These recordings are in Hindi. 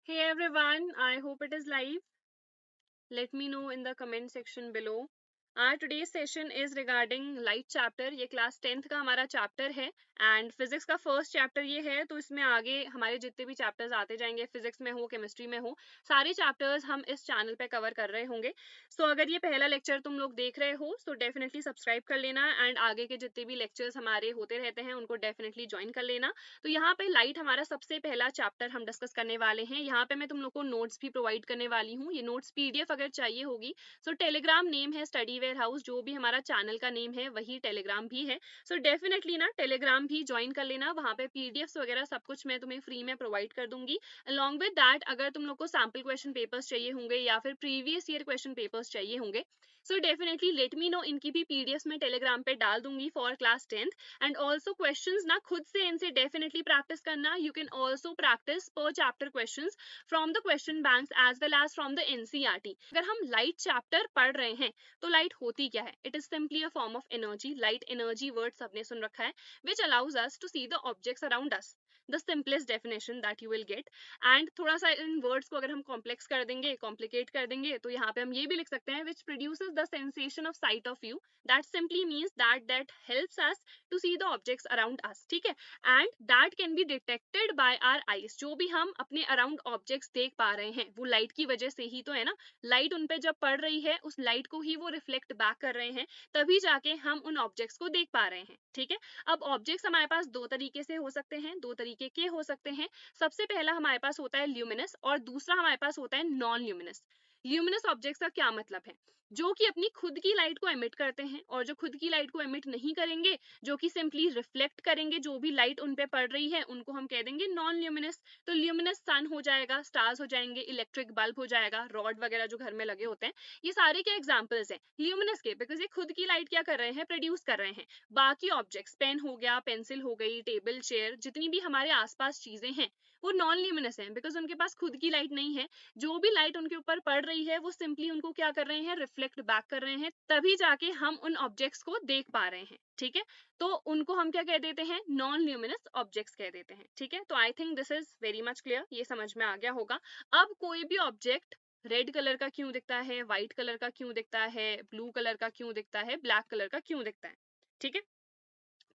Hey everyone, I hope it is live. Let me know in the comment section below. Our today's session is regarding light chapter. ये क्लास 10th का हमारा चैप्टर है एंड फिजिक्स का फर्स्ट चैप्टर ये है, तो इसमें आगे हमारे जितने भी चैप्टर्स आते जाएंगे, फिजिक्स में हो, केमिस्ट्री में हो, सारे चैप्टर्स हम इस चैनल पे कवर कर रहे होंगे. सो अगर ये पहला लेक्चर तुम लोग देख रहे हो तो डेफिनेटली सब्सक्राइब कर लेना एंड आगे के जितने भी लेक्चर्स हमारे होते रहते हैं उनको डेफिनेटली ज्वाइन कर लेना. तो यहाँ पे लाइट हमारा सबसे पहला चैप्टर हम डिस्कस करने वाले हैं. यहाँ पे मैं तुम लोग को नोट्स भी प्रोवाइड करने वाली हूँ. ये नोट्स पीडीएफ अगर चाहिए होगी सो टेलीग्राम नेम है स्टडी वेयर हाउस, जो भी हमारा चैनल का नेम है वही टेलीग्राम भी है. सो डेफिनेटली ना टेलीग्राम भी ज्वाइन कर लेना. वहाँ पे पीडीएफ वगैरह सब कुछ मैं तुम्हें फ्री में प्रोवाइड कर दूंगी. अलॉन्ग विद दैट अगर तुम लोग को सैम्पल क्वेश्चन पेपर्स चाहिए होंगे या फिर प्रीवियस ईयर क्वेश्चन पेपर्स चाहिए होंगे so definitely let me know. इनकी भी पीडीएफ में टेलीग्राम पे डाल दूंगी for class 10th. And also questions ना खुद से इनसे डेफिनेटली प्रैक्टिस करना. You can also practice per chapter questions from the question banks as well as from the NCERT. अगर हम लाइट चैप्टर पढ़ रहे हैं तो लाइट होती क्या है? It is simply a form of energy. Light energy word सबने सुन रखा है, which allows us to see the objects around us. The simplest definition that you will get. And थोड़ा सा इन वर्ड्स को अगर हम कॉम्प्लेक्स कर देंगे, कॉम्प्लिकेट कर देंगे, तो यहाँ पे हम ये भी लिख सकते हैं which produces the sensation of sight of view. That simply means that helps us to see the objects around us. ठीक है, and that can be detected by our eyes. जो भी हम अपने अराउंड ऑब्जेक्ट्स देख पा रहे हैं वो लाइट की वजह से ही तो है ना. लाइट उन पे जब पड़ रही है उस लाइट को ही वो रिफ्लेक्ट बैक कर रहे हैं, तभी जाके हम उन ऑब्जेक्ट्स को देख पा रहे हैं. ठीक है, अब ऑब्जेक्ट्स हमारे पास दो तरीके से हो सकते हैं, दो तरीके के हो सकते हैं. सबसे पहला हमारे पास होता है ल्यूमिनस और दूसरा हमारे पास होता है नॉन ल्यूमिनस. ल्यूमिनस ऑब्जेक्ट्स का क्या मतलब है? जो कि अपनी खुद की लाइट को एमिट करते हैं और जो खुद की लाइट को एमिट नहीं करेंगे, जो कि सिंपली रिफ्लेक्ट करेंगे जो भी लाइट उन पे पड़ रही है, उनको हम कह देंगे नॉन ल्यूमिनस. तो ल्यूमिनस सन हो जाएगा, स्टार्स हो जाएंगे, इलेक्ट्रिक बल्ब हो जाएगा, रॉड वगैरह जो घर में लगे होते हैं. ये सारे क्या एग्जांपल्स हैं ल्यूमिनस के, बिकॉज ये खुद की लाइट क्या कर रहे हैं, प्रोड्यूस कर रहे हैं. बाकी ऑब्जेक्ट्स, पेन हो गया, पेंसिल हो गई, टेबल चेयर, जितनी भी हमारे आसपास चीजें हैं वो नॉन ल्यूमिनस हैं, बिकॉज उनके पास खुद की लाइट नहीं है. जो भी लाइट उनके ऊपर पड़ रही है वो सिंपली उनको क्या कर रहे हैं, रिफ्लेक्ट बैक कर रहे हैं, तभी जाके हम उन ऑब्जेक्ट्स को देख पा रहे हैं. ठीक है, तो उनको हम क्या कह देते हैं, नॉन ल्यूमिनस ऑब्जेक्ट्स कह देते हैं. ठीक है, तो आई think this is very much clear, ये समझ में आ गया होगा. अब कोई भी ऑब्जेक्ट रेड कलर का क्यों दिखता है, व्हाइट कलर का क्यों दिखता है, ब्लू कलर का क्यों दिखता है, ब्लैक कलर का क्यों दिखता है? ठीक है,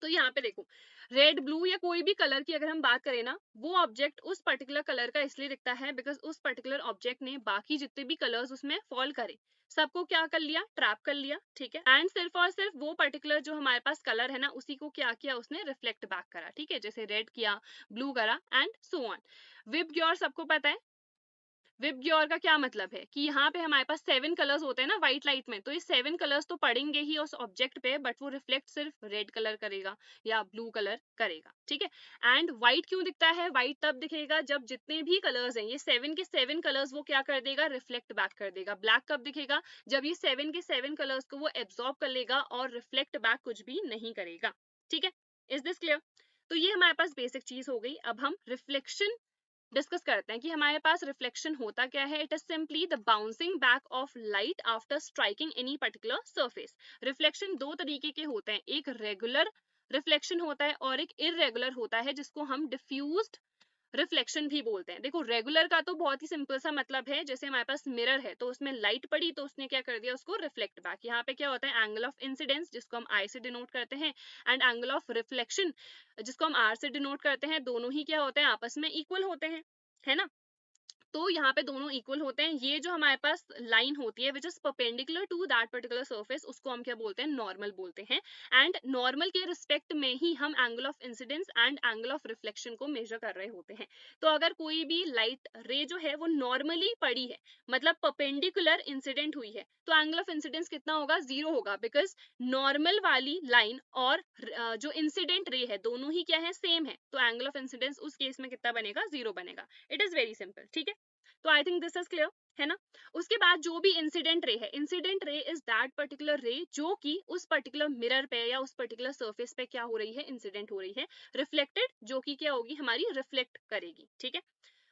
तो यहाँ पे देखो, रेड, ब्लू या कोई भी कलर की अगर हम बात करें ना, वो ऑब्जेक्ट उस पर्टिकुलर कलर का इसलिए दिखता है बिकॉज उस पर्टिकुलर ऑब्जेक्ट ने बाकी जितने भी कलर्स उसमें फॉल करे सबको क्या कर लिया, ट्रैप कर लिया. ठीक है, एंड सिर्फ और सिर्फ वो पर्टिकुलर जो हमारे पास कलर है ना उसी को क्या किया, उसने रिफ्लेक्ट बैक करा. ठीक है, जैसे रेड किया, ब्लू करा एंड सो ऑन. विबग्योर सबको पता है. विबग्योर का क्या मतलब है कि यहाँ पे हमारे पास 7 कलर्स होते हैं ना व्हाइट लाइट में, तो ये 7 कलर्स तो पड़ेंगे ही उस ऑब्जेक्ट पे, बट वो रिफ्लेक्ट सिर्फ रेड कलर करेगा या ब्लू कलर करेगा. ठीक है, एंड व्हाइट क्यों दिखता है, व्हाइट तब दिखेगा जब जितने भी कलर्स हैं ये 7 के 7 कलर्स वो क्या कर देगा, रिफ्लेक्ट बैक कर देगा. ब्लैक कब दिखेगा, जब ये 7 के 7 कलर्स को वो एब्जॉर्ब कर लेगा और रिफ्लेक्ट बैक कुछ भी नहीं करेगा. ठीक है, इज दिस क्लियर? तो ये हमारे पास बेसिक चीज हो गई. अब हम रिफ्लेक्शन डिस्कस करते हैं कि हमारे पास रिफ्लेक्शन होता क्या है. It is simply the bouncing back of light after striking any particular surface. Reflection दो तरीके के होते हैं, एक रेगुलर रिफ्लेक्शन होता है और एक इररेगुलर होता है जिसको हम डिफ्यूज्ड रिफ्लेक्शन भी बोलते हैं. देखो रेगुलर का तो बहुत ही सिंपल सा मतलब है, जैसे हमारे पास मिरर है तो उसमें लाइट पड़ी तो उसने क्या कर दिया, उसको रिफ्लेक्ट बैक. यहाँ पे क्या होता है, एंगल ऑफ इंसिडेंस जिसको हम आई से डिनोट करते हैं एंड एंगल ऑफ रिफ्लेक्शन जिसको हम आर से डिनोट करते हैं. दोनों ही क्या होते हैं, आपस में इक्वल होते हैं, है ना. तो यहाँ पे दोनों इक्वल होते हैं. ये जो हमारे पास लाइन होती है which is perpendicular to that particular surface उसको हम क्या बोलते हैं, नॉर्मल बोलते हैं. एंड नॉर्मल के रिस्पेक्ट में ही हम angle of incidence and angle of reflection को मेजर कर रहे होते हैं. तो अगर कोई भी लाइट रे जो है वो नॉर्मली पड़ी है, मतलब परपेंडिकुलर इंसिडेंट हुई है, तो एंगल ऑफ इंसिडेंस कितना होगा, 0 होगा, बिकॉज नॉर्मल वाली लाइन और जो इंसिडेंट रे है दोनों ही क्या है, सेम है. तो एंगल ऑफ इंसिडेंस उस केस में कितना बनेगा, 0 बनेगा. It is very simple. ठीक है, तो आई थिंक दिस इज क्लियर, है ना. उसके बाद जो भी इंसिडेंट रे है, incident ray is that particular रे जो कि उस पर्टिकुलर मिरर पे या उस पर्टिकुलर सरफेस पे क्या हो रही है, इंसिडेंट हो रही है. रिफ्लेक्टेड जो कि क्या होगी, हमारी रिफ्लेक्ट करेगी. ठीक है,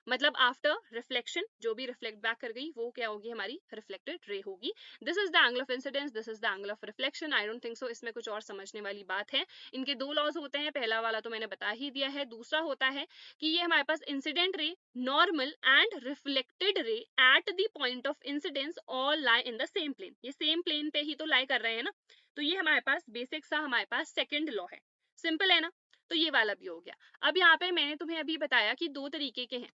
मतलब आफ्टर रिफ्लेक्शन जो भी रिफ्लेक्ट बैक कर गई वो क्या होगी, हमारी रिफ्लेक्टेड रे होगी। This is the angle of incidence, this is the angle of reflection. I don't think so इसमें कुछ और समझने वाली बात है। इनके दो लॉज होते हैं, पहला वाला तो मैंने बता ही दिया है, दूसरा होता है कि ये हमारे पास incident ray, normal and reflected ray at the point of incidence all lie in the same plane. ये सेम प्लेन पे ही तो लाई कर रहे हैं ना, तो ये हमारे पास बेसिक सा हमारे पास सेकंड लॉ है। सिंपल है ना, तो ये वाला भी हो गया। अब यहाँ पे मैंने तुम्हें अभी बताया कि दो तरीके के हैं,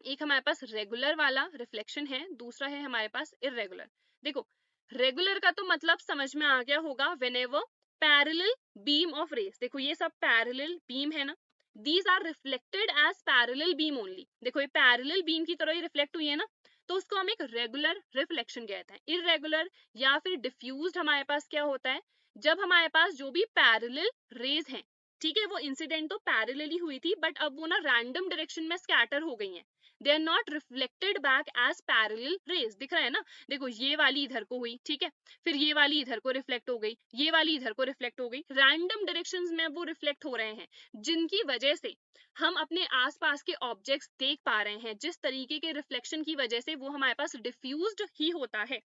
एक हमारे पास रेगुलर वाला रिफ्लेक्शन है, दूसरा है हमारे पास इररेगुलर। देखो रेगुलर का तो मतलब समझ में आ गया होगा, whenever parallel beam of rays, देखो ये सब पैरेलल बीम है ना, these are reflected as parallel beam only. देखो ये पैरेलल बीम की तरह ही रिफ्लेक्ट हुई है ना, तो उसको हम एक रेगुलर रिफ्लेक्शन कहते हैं। इररेगुलर या फिर डिफ्यूज्ड हमारे पास क्या होता है, जब हमारे पास जो भी पैरेलल रेज हैं, ठीक है, वो इंसिडेंट तो पैरेलली हुई थी बट अब वो ना रैंडम डायरेक्शन में स्कैटर हो गई हैं, they are not reflected back as parallel rays. दिख रहा है ना, देखो ये वाली इधर को हुई, ठीक है, फिर ये वाली इधर को रिफ्लेक्ट हो गई, ये वाली इधर को रिफ्लेक्ट हो गई, रैंडम डायरेक्शंस में वो रिफ्लेक्ट हो रहे हैं, जिनकी वजह से हम अपने आसपास के ऑब्जेक्ट्स देख पा रहे हैं। जिस तरीके के रिफ्लेक्शन की वजह से वो हमारे पास डिफ्यूज्ड ही होता है,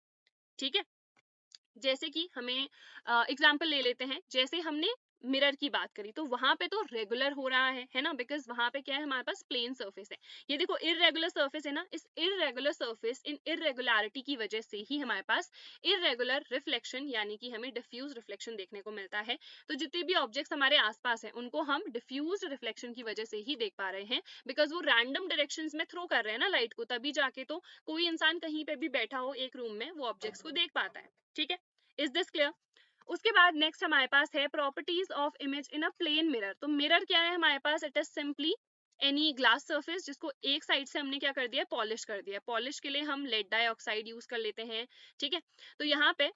ठीक है। जैसे कि हमें एग्जाम्पल ले लेते हैं, जैसे हमने मिरर की बात करी तो वहां पे तो रेगुलर हो रहा है ना, बिकॉज वहां पे क्या है, हमारे पास प्लेन सरफेस है। ये देखो इररेगुलर सरफेस है ना, इस इररेगुलर सरफेस इन इररेगुलरिटी की वजह से ही हमारे पास इररेगुलर रिफ्लेक्शन यानी कि हमें डिफ्यूज रिफ्लेक्शन देखने को मिलता है। तो जितने भी ऑब्जेक्ट्स हमारे आसपास हैं उनको हम डिफ्यूज रिफ्लेक्शन की वजह से ही देख पा रहे हैं, बिकॉज वो रैंडम डायरेक्शंस में थ्रो कर रहे हैं ना लाइट को, तभी जाके तो कोई इंसान कहीं पे भी बैठा हो एक रूम में वो ऑब्जेक्ट्स को देख पाता है, ठीक है। Is this clear? उसके बाद नेक्स्ट हमारे पास है properties of image in a plane mirror. तो मिरर क्या है हमारे पास, it is simply any glass surface जिसको एक साइड से हमने क्या कर दिया, पॉलिश कर दिया। पॉलिश के लिए हम लेड डाइऑक्साइड यूज कर लेते हैं, ठीक है। तो यहाँ पे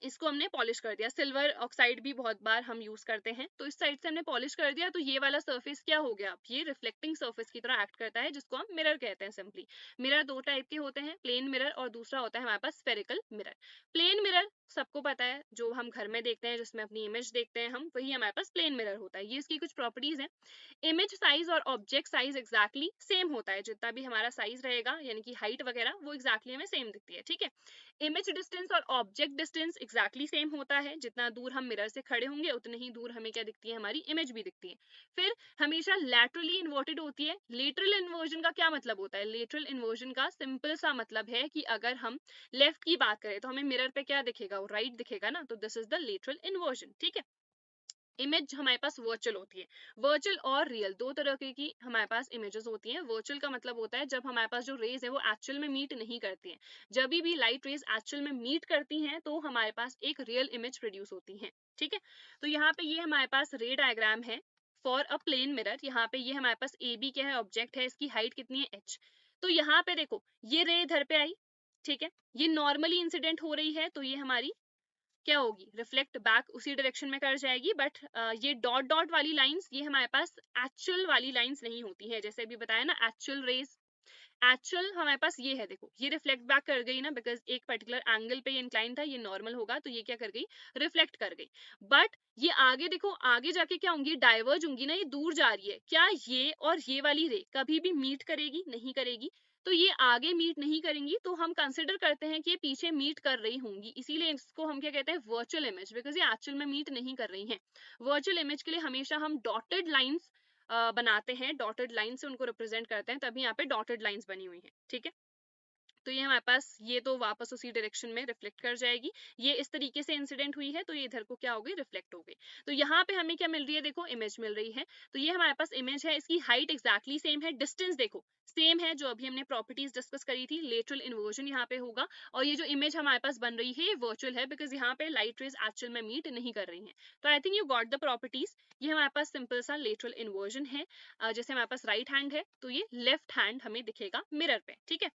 इसको हमने पॉलिश कर दिया, सिल्वर ऑक्साइड भी बहुत बार हम यूज करते हैं। तो इस साइड से हमने पॉलिश कर दिया, तो ये वाला सरफेस क्या हो गया, ये रिफ्लेक्टिंग सरफेस की तरह एक्ट करता है, जिसको हम मिरर कहते हैं सिंपली। मिरर दो टाइप के होते हैं, प्लेन मिरर और दूसरा होता है हमारे पास स्फेरिकल मिरर। प्लेन मिरर सबको पता है, जो हम घर में देखते हैं जिसमें अपनी इमेज देखते हैं हम, वही हमारे पास प्लेन मिरर होता है। ये इसकी कुछ प्रॉपर्टीज हैं, इमेज साइज और ऑब्जेक्ट साइज एग्जैक्टली सेम होता है, जितना भी हमारा साइज रहेगा यानी कि हाइट वगैरह वो एग्जैक्टली हमें सेम दिखती है, ठीक है। इमेज डिस्टेंस और ऑब्जेक्ट डिस्टेंस एग्जैक्टली सेम होता है, जितना दूर हम मिरर से खड़े होंगे उतने ही दूर हमें क्या दिखती है, हमारी इमेज भी दिखती है। फिर हमेशा लैटरली इन्वर्टेड होती है। लेटरल इन्वर्जन का क्या मतलब होता है, लेटरल इन्वर्जन का सिंपल सा मतलब है कि अगर हम लेफ्ट की बात करें तो हमें मिरर पे क्या दिखेगा, वो राइट दिखेगा ना, तो this is the lateral inversion, ठीक है। इमेज हमारे पास वर्चुअल होती है, वर्चुअल और रियल दो तरह की हमारे पास इमेजेस होती हैं। वर्चुअल का मतलब होता है जब हमारे पास जो रेज है वो एक्चुअल में मीट नहीं करती हैं। जब भी लाइट रेज एक्चुअल में मीट करती हैं तो हमारे पास एक रियल इमेज प्रोड्यूस होती है, ठीक है। तो यहाँ पे ये हमारे पास रे डायग्राम है फॉर अ प्लेन मिरर। यहाँ पे ये हमारे पास ए बी क्या है, ऑब्जेक्ट है, इसकी हाइट कितनी है, एच। तो यहाँ पे देखो ये रे इधर पे आई, ठीक है, ये नॉर्मली इंसिडेंट हो रही है, तो ये हमारी क्या होगी, रिफ्लेक्ट बैक उसी डायरेक्शन में कर जाएगी। बट ये डॉट डॉट वाली लाइंस ये हमारे पास एक्चुअल वाली लाइंस नहीं होती है, जैसे अभी बताया ना एक्चुअल रेज, एक्चुअल हमारे पास ये है, देखो ये रिफ्लेक्ट बैक कर गई ना, बिकॉज एक पर्टिकुलर एंगल पे ये इंक्लाइन था, ये नॉर्मल होगा तो ये क्या कर गई, रिफ्लेक्ट कर गई। बट ये आगे देखो, आगे जाके क्या होंगी, डाइवर्ज होंगी ना, ये दूर जा रही है, क्या ये और ये वाली रे कभी भी मीट करेगी, नहीं करेगी। तो ये आगे मीट नहीं करेंगी तो हम कंसिडर करते हैं कि ये पीछे मीट कर रही होंगी, इसीलिए इसको हम क्या कहते हैं, वर्चुअल इमेज, बिकॉज ये एक्चुअल में मीट नहीं कर रही हैं। वर्चुअल इमेज के लिए हमेशा हम डॉटेड लाइंस बनाते हैं, डॉटेड लाइन से उनको रिप्रेजेंट करते हैं, तभी यहाँ पे डॉटेड लाइंस बनी हुई हैं, ठीक है। तो ये हमारे पास ये तो वापस उसी डायरेक्शन में रिफ्लेक्ट कर जाएगी। ये इस तरीके से इंसिडेंट हुई है तो ये इधर को क्या हो गई, रिफ्लेक्ट हो गई। तो यहाँ पे हमें क्या मिल रही है, देखो इमेज मिल रही है। तो ये हमारे पास इमेज है, इसकी हाइट एग्जैक्टली सेम है, डिस्टेंस देखो सेम है, जो अभी हमने प्रॉपर्टीज डिस्कस करी थी, लेटरल इन्वर्जन यहाँ पे होगा। और ये जो इमेज हमारे पास बन रही है ये वर्चुअल है, बिकॉज यहाँ पे लाइट रेज एक्चुअल में मीट नहीं कर रही हैं। तो I think you got the properties. ये हमारे पास सिंपल सा लेटरल इन्वर्जन है। जैसे हमारे पास राइट हैंड है तो ये लेफ्ट हैंड हमें दिखेगा मिरर पे, ठीक है।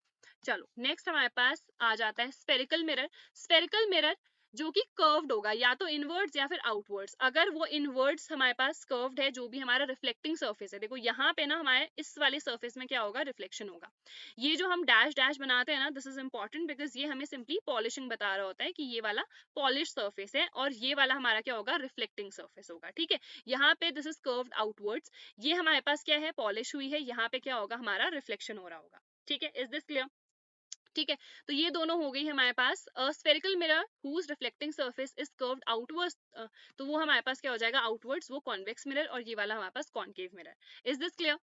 चलो नेक्स्ट हमारे पास आ जाता है स्फेरिकल मिरर। स्फेरिकल मिरर जो कि कर्व्ड होगा, या तो इनवर्ड्स या फिर आउटवर्ड्स। अगर वो इनवर्ड्स हमारे पास कर्व्ड है, जो भी हमारा रिफ्लेक्टिंग सरफेस है, देखो यहाँ पे ना हमारे इस वाले सरफेस में क्या होगा, रिफ्लेक्शन होगा। ये जो हम डैश डैश बनाते हैं ना, दिस इज इंपॉर्टेंट बिकॉज ये हमें सिंपली पॉलिशिंग बता रहा होता है कि ये वाला पॉलिश सरफेस है और ये वाला हमारा क्या होगा, रिफ्लेक्टिंग सरफेस होगा। ठीक है, यहाँ पे दिस इज कर्व्ड आउटवर्ड्स, ये हमारे पास क्या है, पॉलिश हुई है, यहाँ पे क्या होगा, हमारा रिफ्लेक्शन हो रहा होगा। ठीक है, इज दिस क्लियर? ठीक है, तो ये दोनों हो गई हमारे पास। Spherical mirror whose reflecting surface is curved outwards, तो वो हमारे पास क्या हो जाएगा, आउटवर्ड्स, वो कॉन्वेक्स मिरर, और ये वाला हमारे पास concave mirror. Is this clear?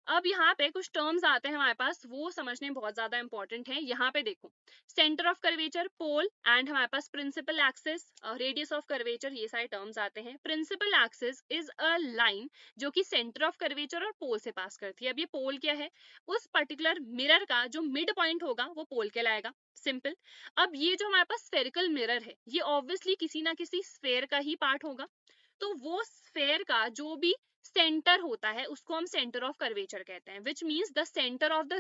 अब यहाँ पे कुछ टर्म्स आते हैं हमारे पास, वो समझने बहुत ज्यादा इंपॉर्टेंट है। यहाँ पे देखो, centre of curvature, pole, and हमारे पास principal axis, radius of curvature, ये सारे टर्म्स आते हैं। Principal axis is a line जो कि सेंटर ऑफ कर्वेचर और पोल से पास करती है। अब ये पोल क्या है, उस पर्टिकुलर मिरर का जो मिड पॉइंट होगा वो पोल कहलाएगा। सिंपल। अब ये जो हमारे पास स्फेरिकल मिरर है, ये ऑब्वियसली किसी ना किसी स्फेयर का ही पार्ट होगा, तो वो स्फेयर का जो भी सेंटर होता है उसको हम सेंटर ऑफ कर्वेचर कहते हैं, which means the centre of the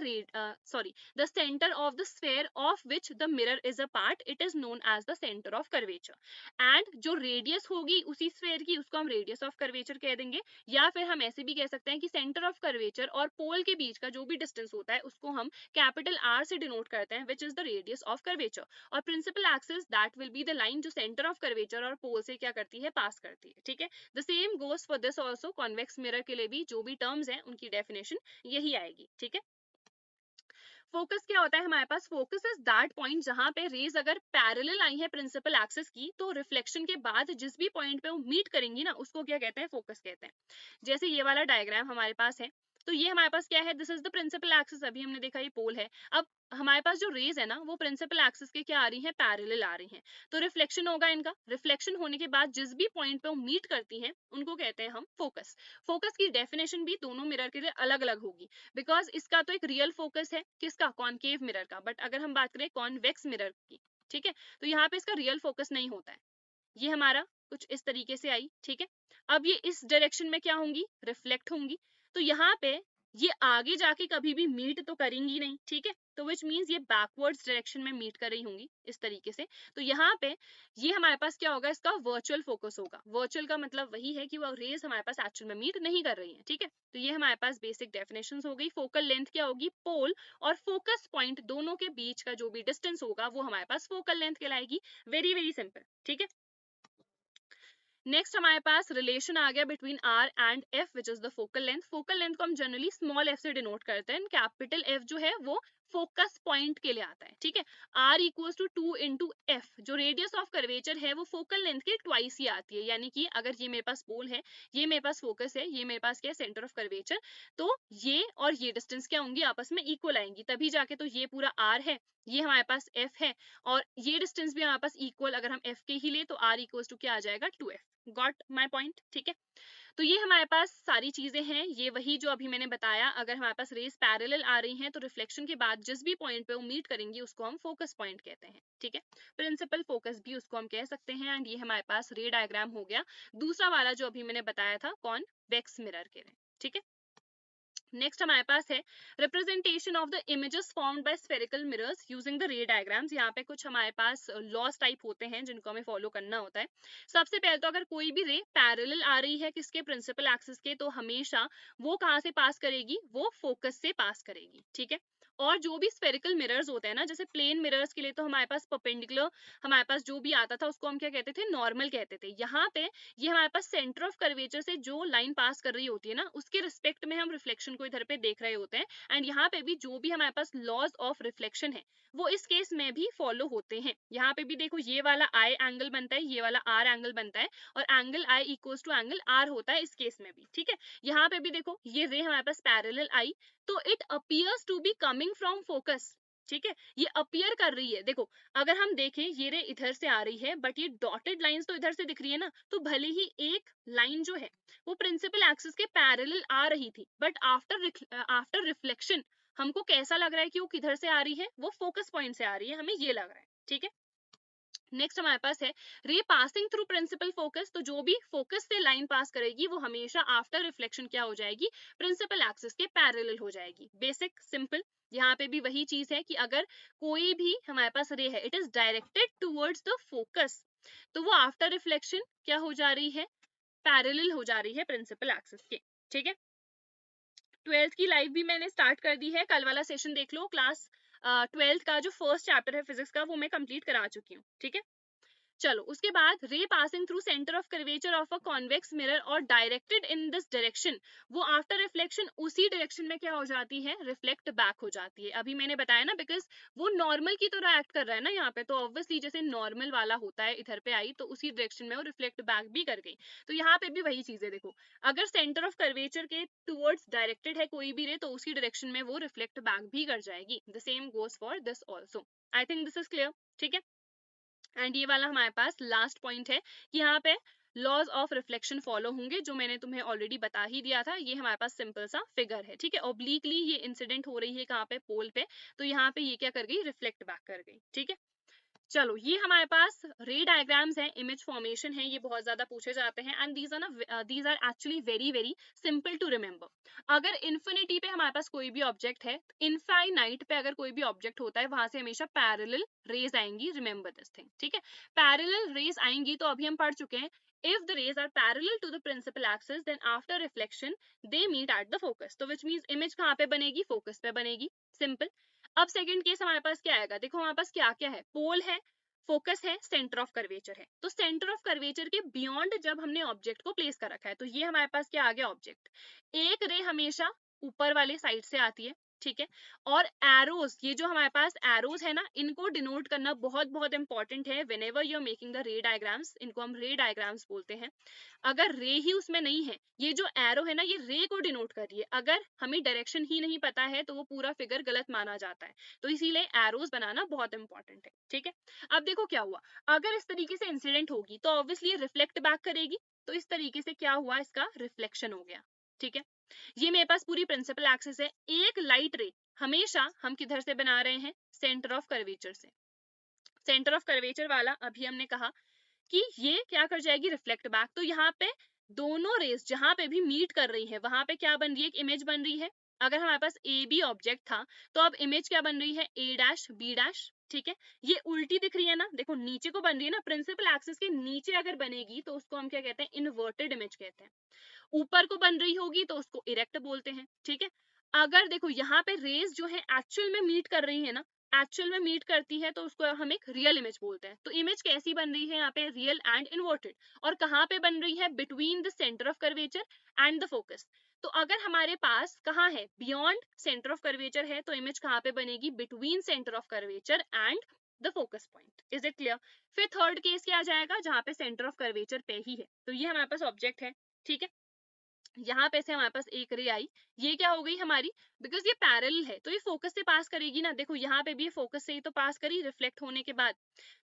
the centre of the sphere of which the mirror is a part, it is known as the centre of curvature. And जो रेडियस होगी उसी स्फेयर की, उसको हम रेडियस ऑफ कर्वेचर कह देंगे, या फिर हम ऐसे भी कह सकते हैं कि सेंटर ऑफ कर्वेचर और पोल के बीच का जो भी डिस्टेंस होता है उसको हम कैपिटल आर से डिनोट करते हैं, which is the radius of curvature. और principal axis that will be the line जो सेंटर ऑफ कर्वेचर और पोल से क्या करती है, पास करती है। ठीक है, the same goes for this also, convex mirror के लिए भी जो भी टर्म्स हैं उनकी डेफिनेशन यही आएगी। ठीक है, फोकस क्या होता है हमारे पास, फोकस इज दैट पॉइंट जहां पे रेज अगर पैरेलल आई है प्रिंसिपल एक्सिस की, तो रिफ्लेक्शन के बाद जिस भी पॉइंट पे वो मीट करेंगी ना, उसको क्या कहते हैं, फोकस कहते हैं। जैसे ये वाला डायग्राम हमारे पास है, तो ये हमारे पास क्या है, this is the principal axis, अभी हमने देखा ये पोल है। अब हमारे पास जो रेज है ना, वो प्रिंसिपल एक्सिस के क्या आ रही है, पैरेलल आ रही हैं, तो रिफ्लेक्शन होगा इनका। रिफ्लेक्शन होने के बाद जिस भी पॉइंट पे वो मीट करती हैं उनको कहते हैं हम फोकस। फोकस की डेफिनेशन भी दोनों मिरर के लिए अलग अलग होगी, बिकॉज इसका तो एक रियल फोकस है, किसका, कॉनकेव मिरर का, बट अगर हम बात करें कॉन्वेक्स मिरर की, ठीक है, तो यहाँ पे इसका रियल फोकस नहीं होता है। ये हमारा कुछ इस तरीके से आई। ठीक है, अब ये इस डायरेक्शन में क्या होंगी, रिफ्लेक्ट होंगी, तो यहाँ पे ये आगे जाके कभी भी मीट तो करेंगी नहीं। ठीक है, तो विच मीन्स ये बैकवर्ड्स डायरेक्शन में मीट कर रही होंगी इस तरीके से। तो यहाँ पे ये हमारे पास क्या होगा, इसका वर्चुअल फोकस होगा। वर्चुअल का मतलब वही है कि वो रेज हमारे पास एक्चुअल में मीट नहीं कर रही है। ठीक है, तो ये हमारे पास बेसिक डेफिनेशन हो गई। फोकल लेंथ क्या होगी, पोल और फोकस पॉइंट दोनों के बीच का जो भी डिस्टेंस होगा वो हमारे पास फोकल लेंथ कहलाएगी। Very very simple. ठीक है, नेक्स्ट हमारे पास रिलेशन आ गया between R and F, which is the focal length. Focal length को हम जनरली स्मॉल एफ से डिनोट करते हैं, कैपिटल एफ जो है वो फोकस पॉइंट के लिए आता है। ठीक है, R equals to 2 into F, जो रेडियस ऑफ कर्वेचर है वो फोकल लेंथ के ट्वाइस ही आती है, यानी कि अगर ये मेरे पास पोल है, ये मेरे पास फोकस है, ये मेरे पास क्या है, सेंटर ऑफ कर्वेचर, तो ये और ये डिस्टेंस क्या होंगी, आपस में इक्वल आएंगी, तभी जाके तो ये पूरा आर है, ये हमारे पास एफ है, और ये डिस्टेंस भी हमारे पास इक्वल, अगर हम एफ के ही ले तो आर इक्वल्स टू क्या आ जाएगा, 2f। Got my point? ठीक है, तो ये हमारे पास सारी चीजें हैं, ये वही जो अभी मैंने बताया। अगर हमारे पास रेस पैरेलल आ रही हैं तो रिफ्लेक्शन के बाद जिस भी पॉइंट पे वो मीट करेंगी उसको हम फोकस पॉइंट कहते हैं। ठीक है, प्रिंसिपल फोकस भी उसको हम कह सकते हैं। एंड ये हमारे पास रे डायग्राम हो गया, दूसरा वाला जो अभी मैंने बताया था कॉन्वेक्स मिरर के लिए। ठीक है, नेक्स्ट हमारे पास है representation of the images formed by spherical mirrors using the ray diagrams. यहाँ पे कुछ हमारे पास लॉस टाइप होते हैं जिनको हमें फॉलो करना होता है। सबसे पहले तो अगर कोई भी रे पैरेलल आ रही है किसके, प्रिंसिपल एक्सिस के, तो हमेशा वो कहाँ से पास करेगी, वो फोकस से पास करेगी। ठीक है, और जो भी स्फेरिकल मिरर्स होते हैं ना, जैसे प्लेन मिरर्स के लिए तो हमारे पास परपेंडिकुलर हमारे पास जो भी आता था उसको हम क्या कहते थे, नॉर्मल कहते थे। यहाँ पे ये हमारे पास सेंटर ऑफ कर्वेचर से जो लाइन पास कर रही होती है ना, उसके रिस्पेक्ट में हम रिफ्लेक्शन को इधर पे देख रहे होते हैं। एंड यहाँ पे भी जो भी हमारे पास लॉज ऑफ रिफ्लेक्शन है वो इस केस में भी फॉलो होते हैं। यहाँ पे भी देखो, ये वाला आई एंगल बनता है, ये वाला आर एंगल बनता है, और angle I equals to angle R होता है इस केस में भी। ठीक है, यहाँ पे भी देखो, ये रे हमारे पास पैरेलल आई, तो it appears to be coming from focus. ठीक है, ये अपीयर कर रही है। देखो, अगर हम देखें ये रे इधर से आ रही है, बट ये डॉटेड लाइंस तो इधर से दिख रही है ना, तो भले ही एक लाइन जो है वो प्रिंसिपल एक्सिस के पैरेलल आ रही थी, बट आफ्टर रिफ्लेक्शन हमको कैसा लग रहा है कि वो किधर से आ रही है, वो फोकस पॉइंट से आ रही है, हमें ये लग रहा है। ठीक है, नेक्स्ट हमारे पास है रे पासिंग थ्रू प्रिंसिपल फोकस। तो जो भी फोकस से लाइन पास करेगी वो हमेशा आफ्टर रिफ्लेक्शन क्या हो जाएगी, प्रिंसिपल एक्सिस के पैरेलल हो जाएगी। बेसिक सिंपल, यहाँ पे भी वही चीज है कि अगर कोई भी हमारे पास रे है, it is directed towards the focus, तो वो आफ्टर रिफ्लेक्शन क्या हो जा रही है, पैरेलल हो जा रही है प्रिंसिपल एक्सिस के। ठीक है, 12th की लाइव भी मैंने स्टार्ट कर दी है, कल वाला सेशन देख लो। क्लास 12th का जो फर्स्ट चैप्टर है फिजिक्स का वो मैं कंप्लीट करा चुकी हूँ। ठीक है, चलो उसके बाद रे passing through centre of curvature of a convex mirror और डायरेक्टेड इन दिस डायरेक्शन, वो आफ्टर रिफ्लेक्शन उसी डायरेक्शन में क्या हो जाती है, रिफ्लेक्ट बैक हो जाती है। अभी मैंने बताया ना, बिकॉज वो नॉर्मल की तरह एक्ट कर रहा है ना यहाँ पे, तो ऑब्वियसली जैसे नॉर्मल वाला होता है इधर पे आई तो उसी डायरेक्शन में वो रिफ्लेक्ट बैक भी कर गई। तो यहाँ पे भी वही चीज है, देखो अगर सेंटर ऑफ कर्वेचर के टूवर्ड्स डायरेक्टेड है कोई भी रे तो उसी डायरेक्शन में वो रिफ्लेक्ट बैक भी कर जाएगी। The same goes for this also. I think this is clear. ठीक है, एंड ये वाला हमारे पास लास्ट पॉइंट है कि यहाँ पे लॉज ऑफ रिफ्लेक्शन फॉलो होंगे, जो मैंने तुम्हें ऑलरेडी बता ही दिया था। ये हमारे पास सिंपल सा फिगर है। ठीक है, ऑब्लिकली ये इंसिडेंट हो रही है कहाँ पे, पोल पे, तो यहाँ पे ये क्या कर गई, रिफ्लेक्ट बैक कर गई। ठीक है, चलो ये हमारे पास रे डायग्राम्स हैं, इमेज फॉर्मेशन है, ये बहुत ज्यादा पूछे जाते हैं एंड दीज आर ना, these are actually very very simple to remember. अगर इन्फिनिटी पे हमारे पास कोई भी ऑब्जेक्ट है, इनफाइनाइट पे अगर कोई भी ऑब्जेक्ट होता है, वहां से हमेशा पैरेलल रेज आएंगी। Remember this thing. ठीक है, पैरेलल रेज आएंगी, तो अभी हम पढ़ चुके हैं if the rays are parallel to the principal axis then after reflection they meet at the focus, तो which means image कहाँ पे बनेगी, फोकस पे बनेगी। सिंपल। अब सेकंड केस हमारे पास क्या आएगा, देखो हमारे पास क्या क्या है, पोल है, फोकस है, सेंटर ऑफ कर्वेचर है। तो सेंटर ऑफ कर्वेचर के बियॉन्ड जब हमने ऑब्जेक्ट को प्लेस कर रखा है, तो ये हमारे पास क्या आ गया, ऑब्जेक्ट। एक रे हमेशा ऊपर वाले साइड से आती है। ठीक है, और एरोज, ये जो हमारे पास एरोज है ना, इनको डिनोट करना बहुत बहुत इंपॉर्टेंट है whenever you are making the ray diagrams. इनको हम रे डायग्राम्स बोलते हैं। अगर रे ही उसमें नहीं है, ये जो एरो है ना, ये रे को डिनोट कर रही है। अगर हमें डायरेक्शन ही नहीं पता है तो वो पूरा फिगर गलत माना जाता है, तो इसीलिए एरोज बनाना बहुत इंपॉर्टेंट है। ठीक है, अब देखो क्या हुआ, अगर इस तरीके से इंसिडेंट होगी तो ऑब्वियसली रिफ्लेक्ट बैक करेगी, तो इस तरीके से क्या हुआ, इसका रिफ्लेक्शन हो गया। ठीक है, ये मेरे पास पूरी प्रिंसिपल एक्सिस है। एक लाइट रे हमेशा हम किधर से बना रहे हैं, सेंटर ऑफ कर्वेचर से। सेंटर ऑफ कर्वेचर वाला अभी हमने कहा कि ये क्या कर जाएगी, रिफ्लेक्ट बैक। तो यहाँ पे दोनों रेस जहां पे भी मीट कर रही है वहां पे क्या बन रही है, एक इमेज बन रही है। अगर हमारे पास ए बी ऑब्जेक्ट था तो अब इमेज क्या बन रही है, ए डैश बी डैश। ठीक है, ये उल्टी दिख रही है ना, देखो नीचे को बन रही है ना, प्रिंसिपल एक्सिस के नीचे अगर बनेगी तो उसको हम क्या कहते हैं, इन्वर्टेड इमेज कहते हैं। ऊपर को बन रही होगी तो उसको इरेक्ट बोलते हैं। ठीक है, अगर देखो यहाँ पे रेज जो है एक्चुअल में मीट कर रही है ना, एक्चुअल में मीट करती है तो उसको हम एक रियल इमेज बोलते हैं। तो इमेज कैसी बन रही है यहाँ पे, रियल एंड इन्वर्टेड। और कहाँ पे बन रही है, between the centre of curvature and the focus. तो अगर हमारे पास कहाँ है, बियॉन्ड सेंटर ऑफ कर्वेचर है, तो इमेज कहाँ पे बनेगी, between centre of curvature and the focus point. Is it clear. फिर थर्ड केस क्या आ जाएगा, जहाँ पे सेंटर ऑफ कर्वेचर पे ही है, तो ये हमारे पास ऑब्जेक्ट है। ठीक है, यहाँ पे से हमारे पास एक रे आई, ये क्या हो गई हमारी, बिकॉज ये पैरेलल है तो ये फोकस से पास करेगी ना। देखो यहाँ पे भी ये फोकस से ही तो पास करी रिफ्लेक्ट होने के बाद,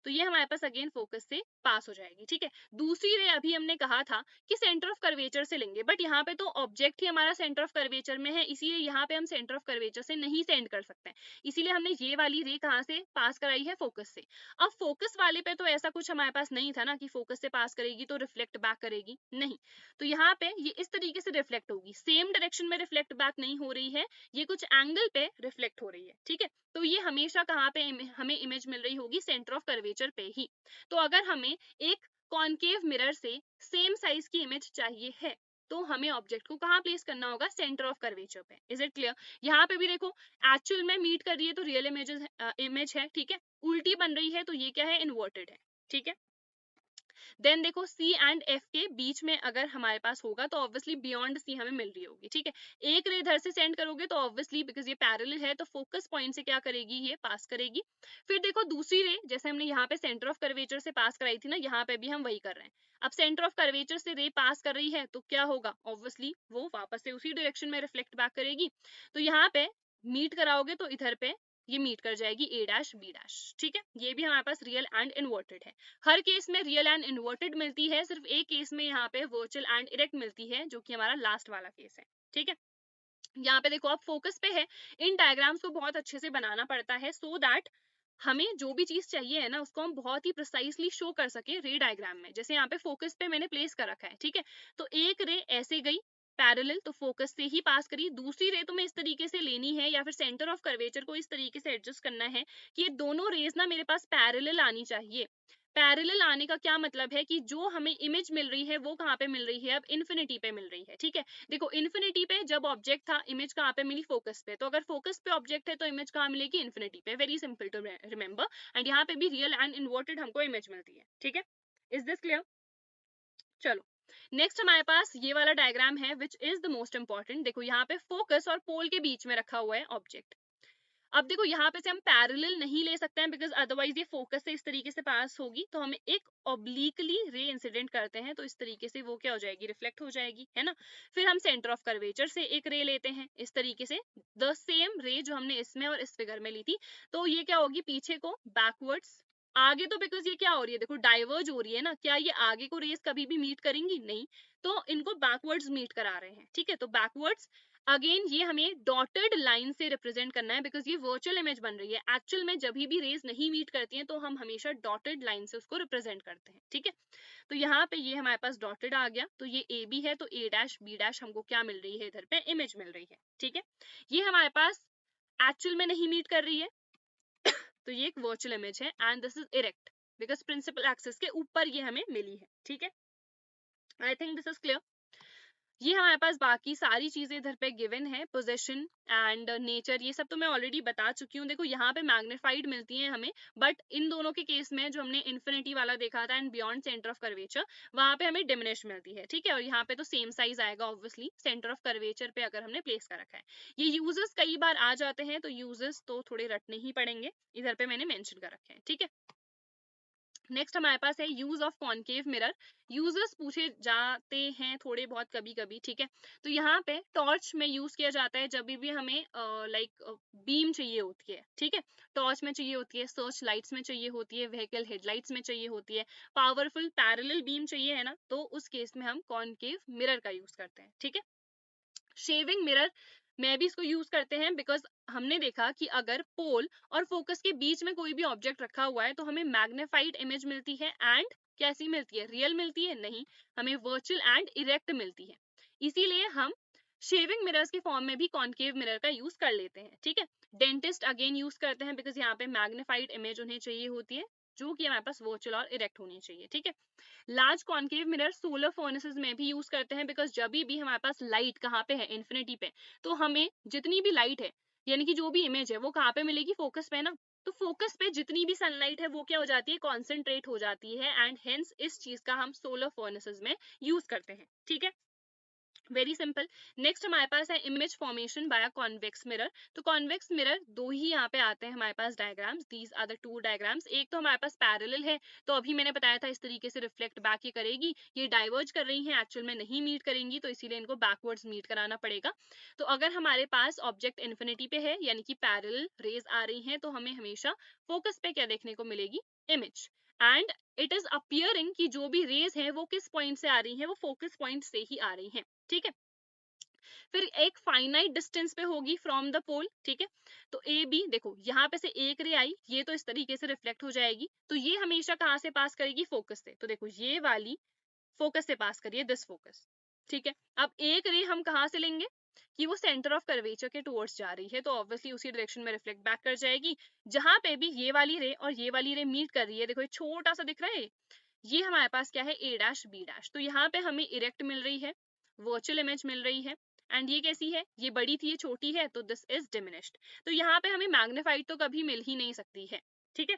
तो ये हमारे पास अगेन फोकस से पास हो जाएगी। ठीक है, दूसरी रे अभी हमने कहा था कि सेंटर ऑफ कर्वेचर से लेंगे, बट यहाँ पे तो ऑब्जेक्ट ही हमारा सेंटर ऑफ कर्वेचर में है, इसीलिए यहाँ पे हम सेंटर ऑफ कर्वेचर से नहीं सेंड कर सकते हैं। इसीलिए हमने ये वाली रे कहाँ से पास कराई है, फोकस से। अब फोकस वाले पे तो ऐसा कुछ हमारे पास नहीं था ना कि फोकस से पास करेगी तो रिफ्लेक्ट बैक करेगी, नहीं। तो यहाँ पे ये इस तरीके से रिफ्लेक्ट होगी, सेम डायरेक्शन में रिफ्लेक्ट बैक नहीं हो रही है, ये कुछ एंगल पे रिफ्लेक्ट हो रही है। ठीक है, तो ये हमेशा कहाँ पे हमें इमेज मिल रही होगी, सेंटर ऑफ कर्वेचर पे ही। तो अगर हमें एक कॉन्केव मिरर से सेम साइज की इमेज चाहिए है तो हमें ऑब्जेक्ट को कहाँ प्लेस करना होगा, सेंटर ऑफ कर्वेचर पे। Is it clear. यहाँ पे भी देखो एक्चुअल में मीट कर रही है तो रियल इमेज है। ठीक है, उल्टी बन रही है तो ये क्या है, इन्वर्टेड है। ठीक है, देन देखो सी एंड एफ के बीच में अगर हमारे पास होगा तो ऑब्वियसली बियॉन्ड सी हमें मिल रही होगी। ठीक है, एक रे इधर से सेंड करोगे तो ऑब्वियसली बिकॉज ये पैरेलल है तो फोकस पॉइंट से क्या करेगी, ये पास करेगी। फिर देखो दूसरी रे जैसे हमने यहाँ पे सेंटर ऑफ कर्वेचर से पास कराई थी ना, यहाँ पे भी हम वही कर रहे हैं। अब सेंटर ऑफ कर्वेचर से रे पास कर रही है तो क्या होगा, ऑब्वियसली वो वापस से उसी डायरेक्शन में रिफ्लेक्ट बैक करेगी। तो यहाँ पे मीट कराओगे तो इधर पे ये मीट कर जाएगी ए डैश बी डैश। ठीक है, ये भी हमारे पास रियल एंड इन्वर्टेड है। हर केस में रियल एंड इन्वर्टेड मिलती है, सिर्फ एक केस में यहाँ पे वर्चुअल एंड इरेक्ट मिलती है, जो कि हमारा लास्ट वाला केस है। ठीक है, यहाँ पे देखो आप फोकस पे है, इन डायग्राम्स को बहुत अच्छे से बनाना पड़ता है सो दैट हमें जो भी चीज चाहिए है ना उसको हम बहुत ही प्रिसाइसली शो कर सके रे डायग्राम में। जैसे यहाँ पे फोकस पे मैंने प्लेस कर रखा है। ठीक है, तो एक रे ऐसे गई, पैरेलल, तो फोकस से ही पास करी। दूसरी रे तुम्हें इस तरीके से लेनी है या फिर सेंटर ऑफ कर्वेचर को इस तरीके से एडजस्ट करना है कि ये दोनों रेज ना मेरे पास पैरेलल आनी चाहिए। पैरेलल आने का क्या मतलब है कि जो हमें इमेज मिल रही है वो कहाँ पे मिल रही है, अब इन्फिनिटी पे मिल रही है। ठीक है, देखो इन्फिनिटी पे जब ऑब्जेक्ट था, इमेज कहाँ पे मिली, फोकस पे। तो अगर फोकस पे ऑब्जेक्ट है तो इमेज कहाँ मिलेगी, इन्फिनिटी पे। Very simple to remember. And यहाँ पे भी रियल एंड इन्वर्टेड हमको इमेज मिलती है। ठीक है, इज दिस क्लियर? चलो नेक्स्ट हमारे पास ये वाला डायग्राम है which is the most important. देखो यहाँ पे फोकस और पोल के बीच में रखा हुआ है ऑब्जेक्ट। अब देखो यहाँ पे से हम पैरेलल नहीं ले सकते हैं बिकॉज अदरवाइज ये फोकस से इस तरीके से पास होगी, तो हमें एक ऑब्लिकली रे इंसिडेंट करते हैं, तो इस तरीके से वो क्या हो जाएगी, रिफ्लेक्ट हो जाएगी, है ना। फिर हम सेंटर ऑफ कर्वेचर से एक रे लेते हैं इस तरीके से, द सेम रे जो हमने इसमें और इस फिगर में ली थी। तो ये क्या होगी, पीछे को बैकवर्ड्स, आगे तो बिकॉज ये क्या हो रही है, देखो डाइवर्ज हो रही है ना, क्या ये आगे को रेस कभी भी मीट करेंगी, नहीं, तो इनको बैकवर्ड्स मीट करा रहे हैं। ठीक है, तो बैकवर्ड्स अगेन ये हमें डॉटेड लाइन से रिप्रेजेंट करना है बिकॉज ये वर्चुअल इमेज बन रही है। एक्चुअल में जब भी रेज नहीं मीट करती हैं तो हम हमेशा डॉटेड लाइन से उसको रिप्रेजेंट करते हैं। ठीक है, तो यहाँ पे ये हमारे पास डॉटेड आ गया, तो ये ए बी है, तो ए डैश बी डैश हमको क्या मिल रही है, इधर पे इमेज मिल रही है। ठीक है, ये हमारे पास एक्चुअल में नहीं मीट कर रही है तो ये एक वर्चुअल इमेज है and this is erect because principal axis के ऊपर ये हमें मिली है। ठीक है, I think this is clear. ये हमारे पास बाकी सारी चीजें इधर पे गिवन है, पोजीशन एंड नेचर, ये सब तो मैं ऑलरेडी बता चुकी हूँ। देखो यहाँ पे मैग्नीफाइड मिलती है हमें, बट इन दोनों के केस में जो हमने इन्फिनिटी वाला देखा था and beyond centre of curvature, वहां पे हमें डिमिनिश मिलती है। ठीक है, और यहाँ पे तो सेम साइज आएगा ऑब्वियसली सेंटर ऑफ कर्वेचर पे अगर हमने प्लेस कर रखा है। ये यूजेस कई बार आ जाते हैं, तो यूजेस तो थोड़े रटने ही पड़ेंगे, इधर पे मैंने मेंशन कर रखे हैं। ठीक है, नेक्स्ट हमारे पास है use of concave mirror. Users पूछे जाते हैं थोड़े बहुत कभी कभी। ठीक है, तो यहाँ पे टॉर्च में यूज किया जाता है जब भी हमें लाइक बीम चाहिए होती है। ठीक है, टॉर्च में चाहिए होती है, सर्च लाइट्स में चाहिए होती है, व्हीकल हेडलाइट्स में चाहिए होती है, पावरफुल पैरेलल बीम चाहिए, है ना, तो उस केस में हम कॉनकेव मिरर का यूज करते हैं। ठीक है, शेविंग मिरर में भी इसको यूज करते हैं बिकॉज हमने देखा कि अगर पोल और फोकस के बीच में कोई भी ऑब्जेक्ट रखा हुआ है तो हमें मैग्नीफाइड इमेज मिलती है एंड कैसी मिलती है, रियल मिलती है, नहीं, हमें वर्चुअल एंड इरेक्ट मिलती है। इसीलिए हम शेविंग मिरर्स के फॉर्म में भी कॉनकेव मिरर का यूज कर लेते हैं। ठीक है, डेंटिस्ट अगेन यूज करते हैं बिकॉज यहाँ पे मैग्नीफाइड इमेज उन्हें चाहिए होती है जो कि हमारे पास वर्चुअल और इरेक्ट होनी चाहिए। ठीक है, large concave mirror solar furnaces में भी यूज करते हैं बिकॉज जब भी हमारे पास लाइट कहाँ पे है, इन्फिनिटी पे, तो हमें जितनी भी लाइट है यानी कि जो भी इमेज है वो कहाँ पे मिलेगी, फोकस पे ना, तो फोकस पे जितनी भी सनलाइट है वो क्या हो जाती है, कॉन्सेंट्रेट हो जाती है एंड हेंस इस चीज का हम सोलर फर्नेसेस में यूज करते हैं। ठीक है, वेरी सिंपल। नेक्स्ट हमारे पास है image formation by convex mirror. तो कॉन्वेक्स मिरर दो ही यहाँ पे आते हैं हमारे पास diagrams, these are the two diagrams. एक तो हमारे पास पैरेलल है, तो अभी मैंने बताया था इस तरीके से रिफ्लेक्ट बैक ये करेगी, ये डाइवर्ज कर रही हैं, एक्चुअल में नहीं मीट करेंगी, तो इसीलिए इनको बैकवर्ड्स मीट कराना पड़ेगा। तो अगर हमारे पास ऑब्जेक्ट इन्फिनिटी पे है यानी कि पैरेलल रेज आ रही हैं, तो हमें हमेशा फोकस पे क्या देखने को मिलेगी, image, and it is appearing कि जो भी रेज है वो किस पॉइंट से आ रही है, वो फोकस पॉइंट से ही आ रही है। ठीक है, फिर एक फाइनाइट डिस्टेंस पे होगी फ्रॉम द पोल। ठीक है, तो ए बी, देखो यहाँ पे से एक रे आई, ये तो इस तरीके से रिफ्लेक्ट हो जाएगी, तो ये हमेशा कहाँ से पास करेगी, फोकस से, तो देखो ये वाली फोकस से पास करिए, दिस फोकस। ठीक है, अब एक रे हम कहाँ से लेंगे कि वो सेंटर ऑफ कर्वेचर के टुवर्ड्स जा रही है, तो ऑब्वियसली उसी डायरेक्शन में रिफ्लेक्ट बैक कर जाएगी। जहां पे भी ये वाली रे और ये वाली रे मीट कर रही है, देखो ये छोटा सा दिख रहा है, ये हमारे पास क्या है, ए डैश बी डैश, तो यहाँ पे हमें इरेक्ट मिल रही है, वर्चुअल इमेज मिल रही है, एंड ये कैसी है, ये बड़ी थी ये छोटी है, तो दिस इज डिमिनिश्ड। तो यहाँ पे हमें मैग्नीफाइड तो कभी मिल ही नहीं सकती है। ठीक है,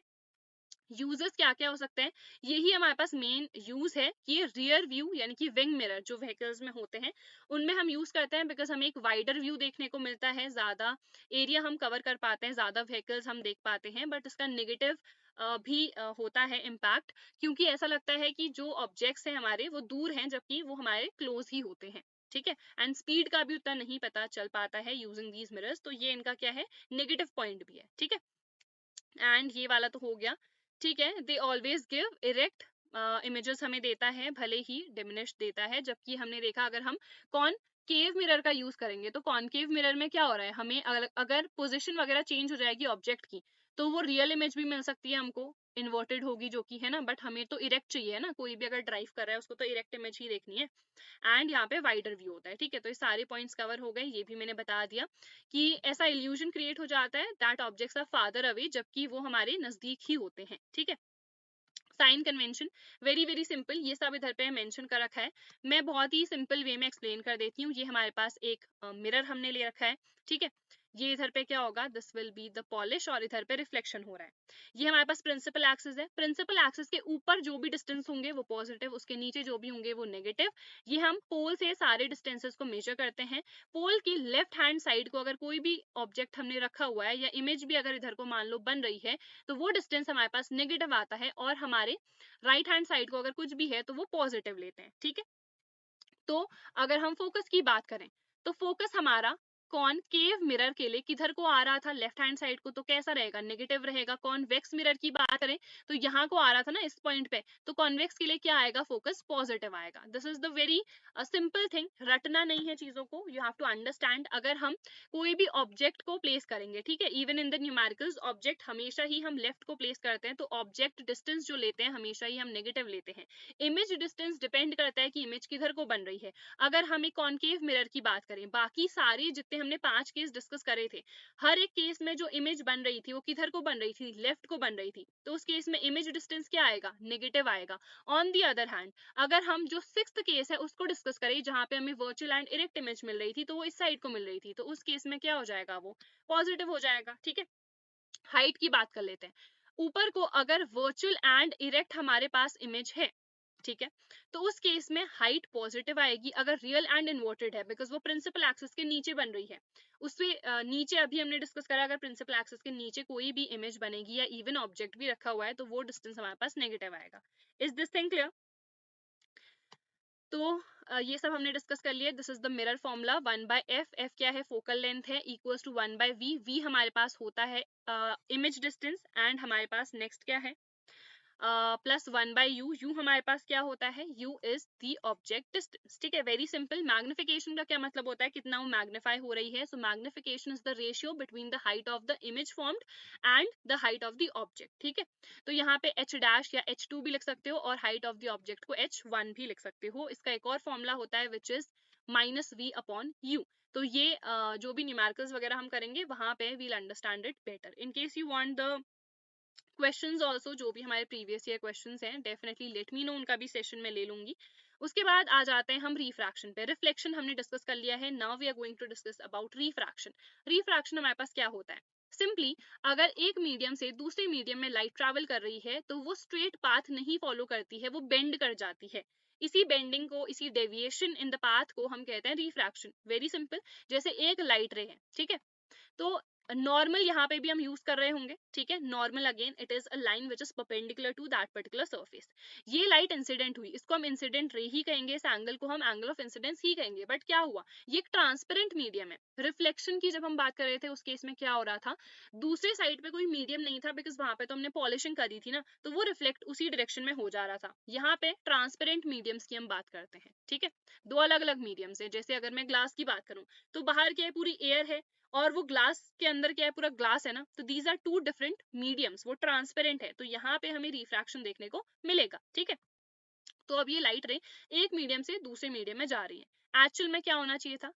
यूजेस क्या क्या हो सकते हैं, यही हमारे पास मेन यूज है कि रियर व्यू यानी कि विंग मिरर जो व्हीकल्स में होते हैं उनमें हम यूज करते हैं बिकॉज हमें एक वाइडर व्यू देखने को मिलता है, ज्यादा एरिया हम कवर कर पाते हैं, ज्यादा व्हीकल्स हम देख पाते हैं, बट इसका नेगेटिव भी होता है इम्पैक्ट, क्योंकि ऐसा लगता है कि जो ऑब्जेक्ट्स हैं हमारे वो दूर हैं जबकि वो हमारे क्लोज ही होते हैं। ठीक है, एंड स्पीड का भी उतना नहीं पता चल पाता है यूजिंग दीज मिरर्स, तो ये इनका क्या है, नेगेटिव पॉइंट भी है। ठीक है, एंड ये वाला तो हो गया। ठीक है, they always give erect images हमें देता है, भले ही डिमिनिश देता है, जबकि हमने देखा अगर हम कॉनकेव मिरर का यूज करेंगे तो कॉनकेव मिरर में क्या हो रहा है, हमें अगर पोजीशन वगैरह चेंज हो जाएगी ऑब्जेक्ट की तो वो रियल इमेज भी मिल सकती है हमको, इन्वर्टेड होगी जो कि है ना, बट हमें तो इरेक्ट चाहिए है ना, कोई भी अगर ड्राइव कर रहा है उसको तो इरेक्ट इमेज ही देखनी है। एंड यहाँ पे वाइडर व्यू होता है, ठीक है। तो ये सारे पॉइंट्स कवर हो गए, ये भी मैंने बता दिया कि ऐसा इल्यूजन क्रिएट हो जाता है that objects are farther away, जबकि वो हमारे नजदीक ही होते हैं, ठीक है। Sign convention very very simple, ये सब इधर पे मेंशन कर रखा है, मैं बहुत ही सिंपल वे में एक्सप्लेन कर देती हूँ। ये हमारे पास एक मिरर हमने ले रखा है, ठीक है। ये इधर पे क्या होगा, this will be the polish, और इधर पे रिफ्लेक्शन हो रहा है। ये हमारे पास प्रिंसिपल एक्सिस है, प्रिंसिपल एक्सिस के ऊपर जो भी डिस्टेंस होंगे वो पॉजिटिव, उसके नीचे जो भी होंगे वो नेगेटिव। ये हम पोल से सारे डिस्टेंसेस को मेजर करते हैं। पोल की लेफ्ट हैंड साइड को अगर कोई भी ऑब्जेक्ट हमने रखा हुआ है या इमेज भी अगर इधर को मान लो बन रही है, तो वो डिस्टेंस हमारे पास नेगेटिव आता है, और हमारे राइट हैंड साइड को अगर कुछ भी है तो वो पॉजिटिव लेते हैं, ठीक है। तो अगर हम फोकस की बात करें तो फोकस हमारा कॉनकेव मिरर के लिए किधर को आ रहा था, लेफ्ट हैंड साइड को, तो कैसा रहेगा, नेगेटिव रहेगा। कॉन्वेक्स मिरर की बात करें तो यहाँ को आ रहा था ना इस पॉइंट पे, तो कॉन्वेक्स के लिए क्या आएगा, फोकस पॉजिटिव आएगा। This is the very simple thing, रटना नहीं है चीजों को, यू हैव टू अंडरस्टैंड। अगर हम कोई भी ऑब्जेक्ट को प्लेस करेंगे, ठीक है, even in the numericals object हमेशा ही हम लेफ्ट को प्लेस करते हैं, तो ऑब्जेक्ट डिस्टेंस जो लेते हैं हमेशा ही हम नेगेटिव लेते हैं। इमेज डिस्टेंस डिपेंड करता है कि इमेज किधर को बन रही है। अगर हम एक कॉनकेव मिरर की बात करें, बाकी सारे जितने हमने 5 केस डिस्कस करे थे, हर एक केस में जो इमेज बन रही थी वो किधर को बन रही थी, लेफ्ट को बन रही थी, तो उस केस में इमेज डिस्टेंस क्या आएगा, नेगेटिव आएगा। ऑन दी अदर हैंड अगर हम जो 6th केस है उसको डिस्कस करें, जहां पे हमें वर्चुअल एंड इरेक्ट इमेज मिल रही थी, तो वो इस साइड को मिल रही थी, तो उस केस में क्या हो जाएगा, वो पॉजिटिव हो जाएगा, ठीक है। हाइट की बात कर लेते हैं। ऊपर को अगर वर्चुअल एंड इरेक्ट हमारे पास इमेज है, ठीक है, तो उस केस में हाइट पॉजिटिव आएगी। अगर रियल एंड इन्वर्टेड है, बिकॉज वो प्रिंसिपल एक्सिस के नीचे बन रही है, उससे नीचे अभी हमने डिस्कस करा, अगर प्रिंसिपल एक्सिस के नीचे कोई भी इमेज बनेगी या इवन ऑब्जेक्ट भी रखा हुआ है, तो वो डिस्टेंस हमारे पास नेगेटिव आएगा। Is this thing clear? तो ये सब हमने डिस्कस कर लिया। This is the mirror formula, 1/f, f क्या है, फोकल लेंथ है, इक्वल्स टू 1/v, v हमारे पास होता है इमेज डिस्टेंस, एंड हमारे पास नेक्स्ट क्या है, प्लस 1/u, u हमारे पास क्या होता है, u is the object distance, ठीक है। Very simple. मैग्निफिकेशन का क्या मतलब होता है, कितना वो मैग्नीफाई हो रही है। So magnification is the ratio between the height of the image formed and the height of the object, ठीक है। तो यहाँ पे h डैश या h2 भी लिख सकते हो, और हाइट ऑफ द ऑब्जेक्ट को h1 भी लिख सकते हो। इसका एक और फॉर्मूला होता है विच इज -v/u। तो ये जो भी न्यूमेरिकल्स वगैरह हम करेंगे वहां पे we'll understand it better. In case you want the questions also, जो भी हमारे प्रीवियस ईयर क्वेश्चंस हैं, डेफिनेटली लेट मी नो, उनका भी सेशन में ले लूंगी। उसके बाद आ जाते हैं हम रिफ्रैक्शन पे। रिफ्लेक्शन हमने डिस्कस कर लिया है, now we are going to discuss about refraction. Refraction हमारे पास क्या होता है, सिंपली अगर एक मीडियम से दूसरे मीडियम में लाइट ट्रैवल कर रही है, तो वो स्ट्रेट पाथ नहीं फॉलो करती है, वो बेंड कर जाती है। इसी बेंडिंग को, इसी डेविएशन इन द पाथ को हम कहते हैं रिफ्रैक्शन। वेरी सिंपल, जैसे एक लाइट रे है, ठीक है, तो नॉर्मल यहाँ पे भी हम यूज कर रहे होंगे, ठीक है। Normal again it is a line which is perpendicular to that particular surface. ये लाइट इंसिडेंट हुई, इसको हम इंसिडेंट रे ही कहेंगे, इस एंगल को हम एंगल ऑफ इंसिडेंस ही कहेंगे। बट क्या हुआ, ये एक ट्रांसपेरेंट मीडियम है। रिफ्लेक्शन की जब हम बात कर रहे थे उस केस में क्या हो रहा था, दूसरे साइड पे कोई मीडियम नहीं था, बिकॉज वहां पे तो हमने पॉलिशिंग करी थी ना, तो वो रिफ्लेक्ट उसी डायरेक्शन में हो जा रहा था। यहाँ पे ट्रांसपेरेंट मीडियम्स की हम बात करते हैं, ठीक है। दो अलग अलग मीडियम्स है। जैसे अगर मैं ग्लास की बात करूं, तो बाहर क्या है, पूरी एयर है, और वो ग्लास के अंदर क्या है, पूरा ग्लास है ना, तो these are two different mediums, वो ट्रांसपेरेंट है, तो यहाँ पे हमें रिफ्रैक्शन देखने को मिलेगा, ठीक है। तो अब ये लाइट रे एक मीडियम से दूसरे मीडियम में जा रही है। एक्चुअल में क्या होना चाहिए था,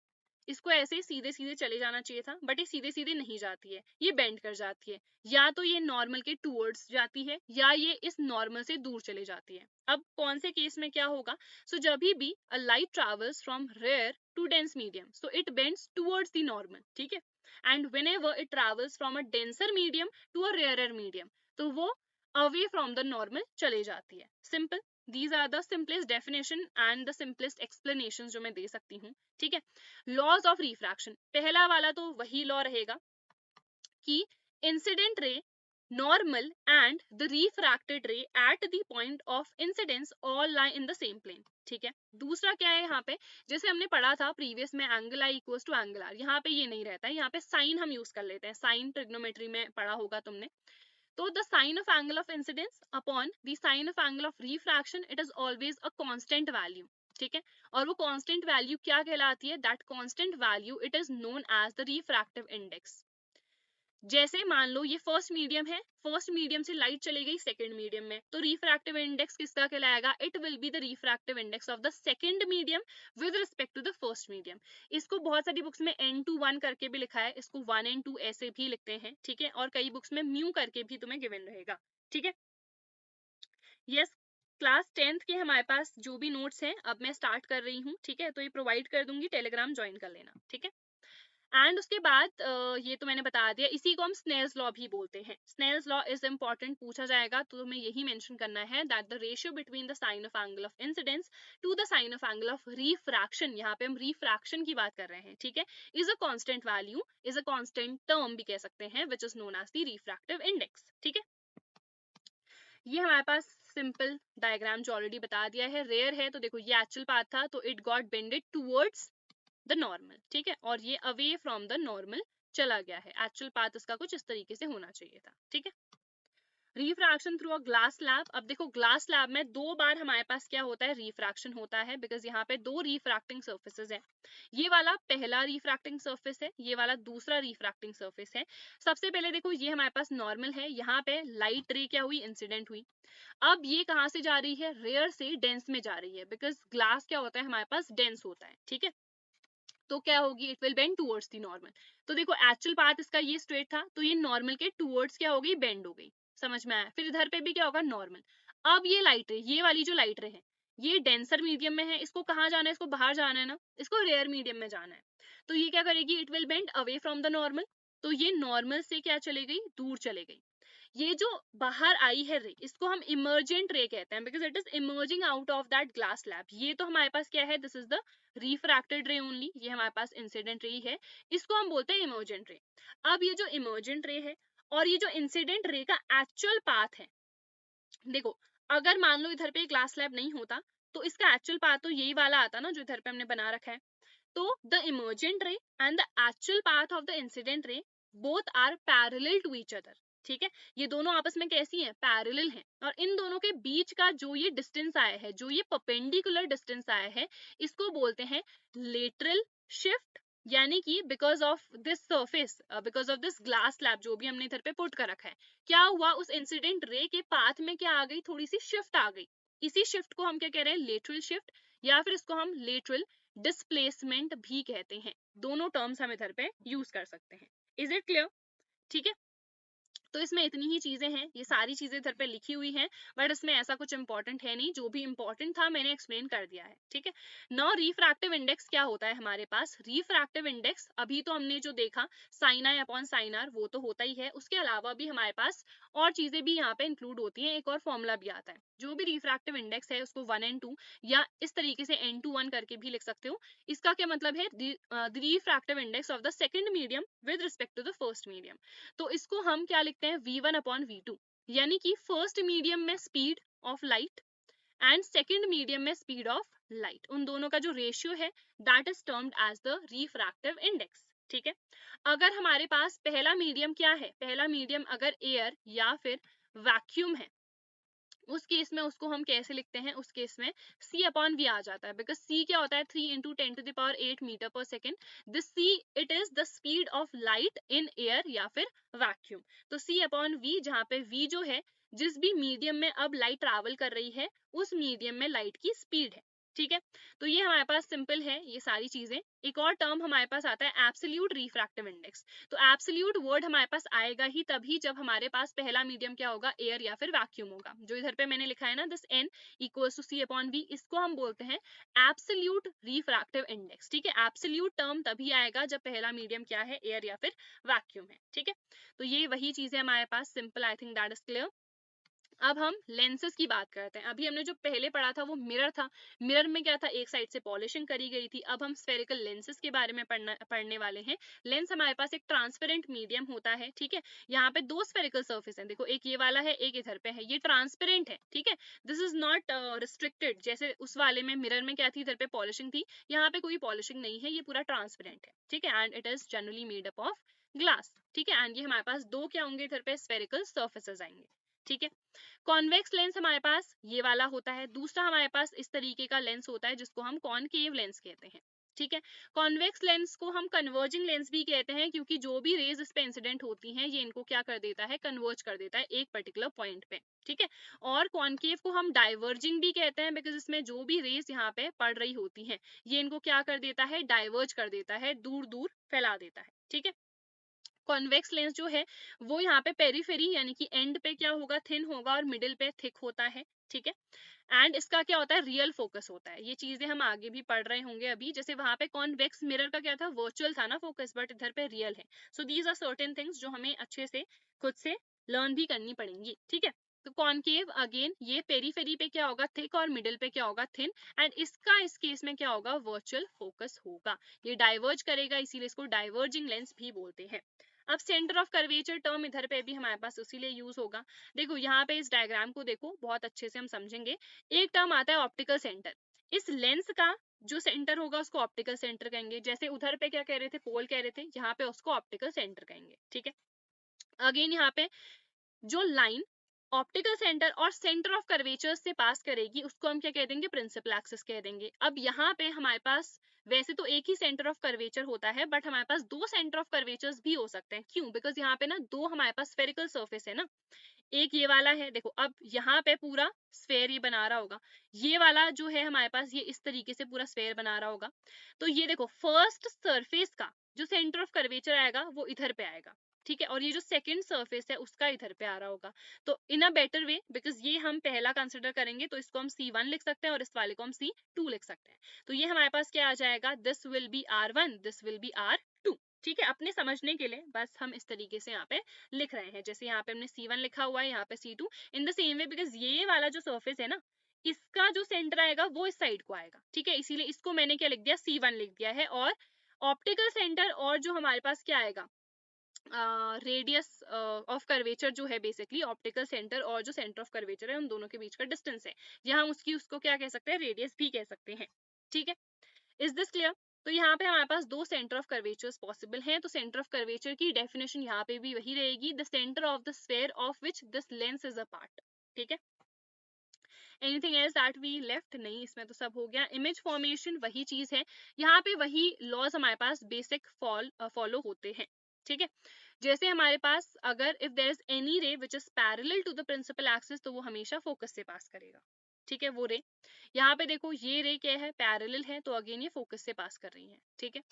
इसको ऐसे सीधे सीधे चले जाना चाहिए था, बट ये सीधे सीधे नहीं जाती है, ये बेंड कर जाती है। या तो ये नॉर्मल के टूवर्ड्स जाती है, या ये इस नॉर्मल से दूर चले जाती है। अब कौन से केस में क्या होगा, सो जब भी a light travels from rare to dense medium, so it bends towards the normal, ठीक है। And whenever it travels from a denser medium to a rarer medium, तो वो अवे फ्रॉम द नॉर्मल चले जाती है। Simple, these are the simplest definition and the simplest explanation जो मैं दे सकती हूँ, ठीक है। लॉज ऑफ रिफ्रैक्शन, पहला वाला तो वही लॉ रहेगा कि incident ray, normal and the refracted ray at the point of incidence all lie in the same plane, ठीक है। दूसरा क्या है यहाँ पे, जैसे हमने पढ़ा था प्रीवियस में, angle I equals to angle R, यहाँ पे ये नहीं रहता है, यहाँ पे साइन हम यूज कर लेते हैं। साइन ट्रिग्नोमेट्री में पढ़ा होगा तुमने। तो the sine of angle of incidence upon the sine of angle of refraction, it is always a constant value, ठीक है। और वो constant value क्या कहलाती है, that constant value it is known as the refractive index। जैसे मान लो ये फर्स्ट मीडियम है, फर्स्ट मीडियम से लाइट चली गई सेकंड मीडियम में, तो रिफ्रैक्टिव इंडेक्स किसका कहलाएगा? It will be the refractive index of the second medium with respect to the first medium. इसको बहुत सारी बुक्स में n/1 करके भी लिखा है, इसको 1n/2 ऐसे भी लिखते हैं, ठीक है, और कई बुक्स में म्यू करके भी तुम्हें गिवन रहेगा, ठीक है। यस, क्लास 10th के हमारे पास जो भी नोट्स हैं अब मैं स्टार्ट कर रही हूँ, ठीक है, तो ये प्रोवाइड कर दूंगी, टेलीग्राम ज्वाइन कर लेना, ठीक है। एंड उसके बाद ये तो मैंने बता दिया, इसी को हम स्नेल्स लॉ भी बोलते हैं। स्नेल्स लॉ इज इंपॉर्टेंट, पूछा जाएगा तो तुम्हें यही मेंशन करना है that the ratio between the sine of angle of incidence to the sine of angle of refraction, यहाँ पे हम रिफ्रैक्शन की बात कर रहे हैं, ठीक है, is a constant value, is a constant term भी कह सकते हैं, which is known as the refractive index, ठीक है। ये हमारे पास सिंपल डायग्राम जो ऑलरेडी बता दिया है। रेयर है तो देखो ये एक्चुअल पाथ था तो it got bended towards the normal, ठीक है, और ये अवे फ्रॉम द नॉर्मल चला गया है। एक्चुअल पाथ इसका कुछ इस तरीके से होना चाहिए था, ठीक है। Refraction through a glass slab, अब देखो ग्लास स्लैब में दो बार हमारे पास क्या होता है? रिफ्रैक्शन होता है, बिकॉज यहाँ पे दो रिफ्रैक्टिंग सर्फेसेस है। ये वाला पहला रिफ्रैक्टिंग सर्फेस है, ये वाला दूसरा रिफ्रैक्टिंग सर्फेस है। सबसे पहले देखो ये हमारे पास नॉर्मल है, यहाँ पे लाइट रे क्या हुई? इंसिडेंट हुई। अब ये कहाँ से जा रही है? रेयर से डेंस में जा रही है, बिकॉज ग्लास क्या होता है हमारे पास? डेंस होता है, ठीक है। तो क्या होगी? It will bend towards the normal. तो देखो एक्चुअल पाथ इसका ये स्ट्रेट था, तो ये नॉर्मल के टूवर्ड्स क्या हो गई? बेंड हो गई। समझ में आया? फिर इधर पे भी क्या होगा? नॉर्मल। अब ये लाइट रे, ये वाली जो लाइट रे है, ये डेंसर मीडियम में है, इसको कहाँ जाना है? इसको बाहर जाना है ना, इसको रेयर मीडियम में जाना है। तो ये क्या करेगी? It will bend away from the normal. तो ये नॉर्मल से क्या चले गई? दूर चले गई। ये जो बाहर आई है रे, इसको हम इमर्जेंट रे कहते हैं, because it is emerging out of that glass slab. ये तो हमारे पास क्या है? दिस इज द रिफ्रैक्टेड रे ओनली, ये हमारे पास इंसिडेंट रे है, इसको हम बोलते हैं इमर्जेंट रे। अब ये जो इमर्जेंट रे है और ये जो इंसिडेंट रे का एक्चुअल पाथ है, देखो अगर मान लो इधर पे ग्लास स्लैब नहीं होता तो इसका एक्चुअल पाथ तो यही वाला आता ना जो इधर पे हमने बना रखा है। तो the emergent ray and the actual path of the incident ray both are parallel to each other, ठीक है। ये दोनों आपस में कैसी हैं? पैरेलल हैं। और इन दोनों के बीच का जो ये डिस्टेंस आया है, जो ये परपेंडिकुलर डिस्टेंस आया है, इसको बोलते हैं लेटरल शिफ्ट। यानी कि because of this surface, because of this glass slab जो भी हमने इधर पे पुट कर रखा है, क्या हुआ? उस इंसिडेंट रे के पाथ में क्या आ गई? थोड़ी सी शिफ्ट आ गई। इसी शिफ्ट को हम क्या कह रहे हैं? लेटरल शिफ्ट, या फिर इसको हम लेटरल डिस्प्लेसमेंट भी कहते हैं। दोनों टर्म्स हम इधर पे यूज कर सकते हैं। Is it clear? ठीक है, तो इसमें इतनी ही चीजें हैं, ये सारी चीजें इधर पे लिखी हुई हैं, बट इसमें ऐसा कुछ इंपॉर्टेंट है नहीं, जो भी इंपॉर्टेंट था मैंने एक्सप्लेन कर दिया है, ठीक है। नाउ रिफ्रैक्टिव इंडेक्स क्या होता है हमारे पास? रिफ्रैक्टिव इंडेक्स अभी तो हमने जो देखा sine I upon sine R, वो तो होता ही है, उसके अलावा भी हमारे पास और चीजें भी यहाँ पे इंक्लूड होती हैं। एक और फॉर्मूला भी आता है, जो भी रिफ्रैक्टिव इंडेक्स है उसको 1n/2 या इस तरीके से n/1 करके भी लिख सकते हो। इसका क्या मतलब है? The refractive index of the second medium with respect to the first medium. तो इसको हम क्या लिखते हैं? v1 अपॉन v2, यानी कि फर्स्ट मीडियम में speed of light and second medium में स्पीड ऑफ लाइट, उन दोनों का जो रेशियो है that is termed as the refractive index, ठीक है। अगर हमारे पास पहला मीडियम क्या है? पहला मीडियम अगर एयर या फिर वैक्यूम है, उस केस में उसको हम कैसे लिखते हैं? उस केस में c अपॉन v आ जाता है, बिकॉज c क्या होता है? 3 इंटू 10⁸ मीटर पर second. This c it is the speed of light in air या फिर वैक्यूम। तो c अपॉन v, जहाँ पे v जो है जिस भी मीडियम में अब लाइट ट्रैवल कर रही है उस मीडियम में लाइट की स्पीड है, ठीक है। तो ये हमारे पास सिंपल है ये सारी चीजें। एक और टर्म हमारे पास आता है एब्सोल्यूट रिफ्रैक्टिव इंडेक्स। तो एब्सोल्यूट वर्ड हमारे पास आएगा ही तभी जब हमारे पास पहला मीडियम क्या होगा? एयर या फिर वैक्यूम होगा। जो इधर पे मैंने लिखा है ना, this n equals to c upon v, इसको हम बोलते हैं एब्सोल्यूट रिफ्रैक्टिव इंडेक्स, ठीक है। एब्सोल्यूट टर्म तभी आएगा जब पहला मीडियम क्या है? एयर या फिर वैक्यूम है, ठीक है। तो ये वही चीज है हमारे पास, simple, I think that is clear. अब हम लेंसेज की बात करते हैं। अभी हमने जो पहले पढ़ा था वो मिरर था। मिरर में क्या था? एक साइड से पॉलिशिंग करी गई थी। अब हम स्फेरिकल लेंसेज के बारे में पढ़ने वाले हैं। लेंस हमारे पास एक ट्रांसपेरेंट मीडियम होता है, ठीक है। यहाँ पे दो स्फेरिकल सर्फेस हैं, देखो एक ये वाला है एक इधर पे है, ये ट्रांसपेरेंट है, ठीक है। दिस इज नॉट रिस्ट्रिक्टेड, जैसे उस वाले में मिरर में क्या थी? इधर पे पॉलिशिंग थी, यहाँ पे कोई पॉलिशिंग नहीं है, ये पूरा ट्रांसपेरेंट है, ठीक है। And it is generally made up of glass, ठीक है। एंड ये हमारे पास दो क्या होंगे? इधर पे स्फेरिकल सर्फेसेस आएंगे, ठीक है। कॉन्वेक्स लेंस हमारे पास ये वाला होता है। दूसरा हमारे पास इस तरीके का लेंस होता है जिसको हम कॉनकेव लेंस कहते हैं, ठीक है। कॉन्वेक्स लेंस को हम कन्वर्जिंग लेंस भी कहते हैं, क्योंकि जो भी रेज इस पे इंसिडेंट होती हैं ये इनको क्या कर देता है, कन्वर्ज कर देता है एक पर्टिकुलर पॉइंट पे। ठीक है। और कॉन्केव को हम डाइवर्जिंग भी कहते हैं, बिकॉज इसमें जो भी रेज यहाँ पे पड़ रही होती हैं ये इनको क्या कर देता है, डाइवर्ज कर देता है, दूर दूर फैला देता है। ठीक है। कॉन्वेक्स लेंस जो है वो यहाँ पे पेरीफेरी यानी कि एंड पे क्या होगा, थिन होगा, और मिडिल पे थिक होता है। ठीक है। एंड इसका क्या होता है, रियल फोकस होता है। ये चीजें हम आगे भी पढ़ रहे होंगे अभी, जैसे वहां पे कॉन्वेक्स मिरर का क्या था, वर्चुअल था ना फोकस, बट इधर पे रियल है। So these are certain things जो हमें अच्छे से खुद से लर्न भी करनी पड़ेंगी। ठीक है। तो कॉन्केव अगेन ये पेरीफेरी पे क्या होगा, थिक, और मिडिल पे क्या होगा, थिन, एंड इसका इस केस में क्या होगा, वर्चुअल फोकस होगा। ये डाइवर्ज करेगा, इसीलिए इसको डाइवर्जिंग लेंस भी बोलते हैं। अब सेंटर ऑफ कर्वेचर टर्म इधर पे भी हमारे पास उसीलिए यूज होगा। देखो यहाँ पे इस डायग्राम को देखो, बहुत अच्छे से हम समझेंगे। एक टर्म आता है ऑप्टिकल सेंटर। इस लेंस का जो सेंटर होगा उसको ऑप्टिकल सेंटर कहेंगे। जैसे उधर पे क्या कह रहे थे, पोल कह रहे थे, यहाँ पे उसको ऑप्टिकल सेंटर कहेंगे। ठीक है। अगेन यहाँ पे जो लाइन ऑप्टिकल सेंटर और सेंटर ऑफ कर्वेचर से पास करेगी उसको हम क्या कह देंगे, प्रिंसिपल एक्सिस कह देंगे। अब यहाँ पे हमारे पास वैसे तो एक ही सेंटर ऑफ कर्वेचर होता है, बट हमारे पास दो सेंटर ऑफ कर्वेचर्स भी हो सकते हैं। क्यों? बिकॉज यहाँ पे ना दो हमारे पास स्फेरिकल सरफेस है ना। एक ये वाला है, देखो अब यहाँ पे पूरा स्फेयर ये बना रहा होगा, ये वाला जो है हमारे पास ये इस तरीके से पूरा स्फेयर बना रहा होगा। तो ये देखो फर्स्ट सरफेस का जो सेंटर ऑफ कर्वेचर आएगा वो इधर पे आएगा। ठीक है। और ये जो सेकंड सरफेस है उसका इधर पे आ रहा होगा। तो इन अ बेटर वे, बिकॉज ये हम पहला कंसिडर करेंगे तो इसको हम C1 लिख सकते हैं और इस वाले को हम C2 लिख सकते हैं। तो ये हमारे पास क्या आ जाएगा, this will be R1, this will be R2। ठीक है। अपने समझने के लिए बस हम इस तरीके से यहाँ पे लिख रहे हैं। जैसे यहाँ पे हमने C1 लिखा हुआ है, यहाँ पे C2, in the same way, because ये वाला जो सरफेस है ना इसका जो सेंटर आएगा वो इस साइड को आएगा। ठीक है। इसीलिए इसको मैंने क्या लिख दिया, C1 लिख दिया है। और ऑप्टिकल सेंटर और जो हमारे पास क्या आएगा, रेडियस ऑफ कर्वेचर जो है, बेसिकली ऑप्टिकल सेंटर और जो सेंटर ऑफ कर्वेचर है उन दोनों के बीच का डिस्टेंस है, या हम उसको क्या कह सकते हैं, रेडियस भी कह सकते हैं। ठीक है। Is this clear? तो यहाँ पे हमारे पास दो सेंटर ऑफ कर्वेचर्स पॉसिबल हैं। तो सेंटर ऑफ कर्वेचर की डेफिनेशन यहाँ पे भी वही रहेगी, the centre of the sphere of which this lens is a part. ठीक है। Anything else that we left? नहीं, इसमें तो सब हो गया। इमेज फॉर्मेशन वही चीज है, यहाँ पे वही लॉज हमारे पास बेसिक फॉलो होते हैं। ठीक है। जैसे हमारे पास अगर if there is any ray which is parallel to the principal axis तो वो हमेशा फोकस से पास करेगा। ठीक है। वो रे यहाँ पे देखो, ये रे क्या है, पैरेलल है, तो अगेन ये फोकस से पास कर रही है। ठीक है।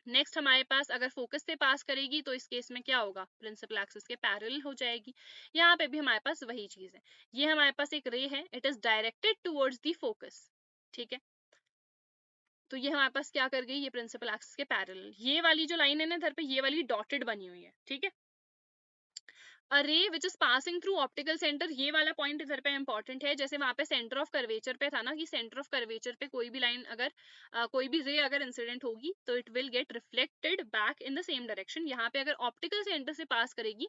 नेक्स्ट हमारे पास अगर फोकस से पास करेगी तो इस केस में क्या होगा, प्रिंसिपल एक्सिस के पैरेलल हो जाएगी। यहाँ पे भी हमारे पास वही चीज है। ये हमारे पास एक रे है, it is directed towards the focus. ठीक है। तो ये हमारे पास क्या कर गई, ये प्रिंसिपल एक्सिस के पैरेलल। ये वाली जो लाइन है ना इधर पे, ये वाली डॉटेड बनी हुई है। ठीक है। अ रे which is passing through optical centre, ये वाला पॉइंट इधर पे इंपॉर्टेंट है। जैसे वहां पे सेंटर ऑफ कर्वेचर पे था ना, कि सेंटर ऑफ कर्वेचर पे कोई भी लाइन अगर कोई भी रे अगर इंसिडेंट होगी तो it will get reflected back in the same direction. यहाँ पे अगर ऑप्टिकल सेंटर से पास करेगी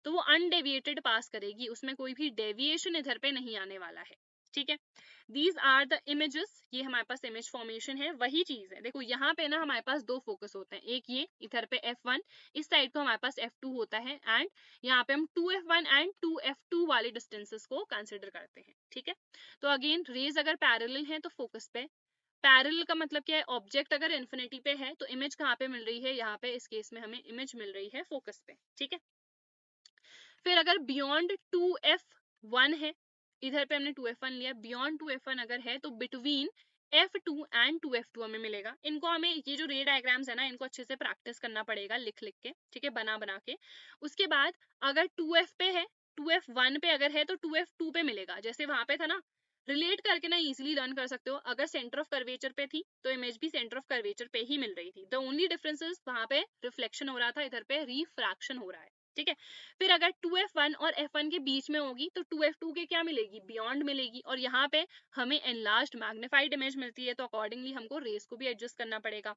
तो वो अनडेविएटेड पास करेगी, उसमें कोई भी डेविएशन इधर पे नहीं आने वाला है। ठीक है। दीज आर द इमेजेस, ये हमारे पास इमेज फॉर्मेशन है, वही चीज है। देखो यहाँ पे ना हमारे पास दो फोकस होते हैं, एक ये इधर पे F1, इस साइड को हमारे पास F2 होता है, एंड यहाँ पे हम 2F1 एंड 2F2 वाले डिस्टेंसेस को कंसिडर करते हैं। ठीक है। तो अगेन रेज अगर पैरेलल है तो फोकस पे, पैरेलल का मतलब क्या है, ऑब्जेक्ट अगर इन्फिनिटी पे है तो इमेज कहाँ पे मिल रही है, यहाँ पे इस केस में हमें इमेज मिल रही है फोकस पे। ठीक है। फिर अगर बियॉन्ड 2F1 है, इधर पे हमने 2F1 लिया, बियॉन्ड 2F1 अगर है तो बिटवीन F2 एंड 2F2 हमें मिलेगा। इनको हमें ये जो रे डायग्राम्स है ना इनको अच्छे से प्रैक्टिस करना पड़ेगा, लिख लिख के। ठीक है। बना बना के। उसके बाद अगर 2F पे है, 2F1 पे अगर है तो 2F2 पे मिलेगा। जैसे वहां पे था ना, रिलेट करके ना इजीली लर्न कर सकते हो। अगर सेंटर ऑफ कर्वेचर पे थी तो इमेज भी सेंटर ऑफ कर्वेचर पे ही मिल रही थी। द ओनली डिफरेंस इज वहां पे रिफ्लेक्शन हो रहा था, इधर पे रिफ्रैक्शन हो रहा है। ठीक है। फिर अगर 2F1 और F1 के बीच में होगी तो 2F2 के क्या मिलेगी, बियॉन्ड मिलेगी। और यहाँ पे हमें एनलार्ज्ड मैग्निफाइड इमेज मिलती है, तो अकॉर्डिंगली हमको रेस को भी एडजस्ट करना पड़ेगा।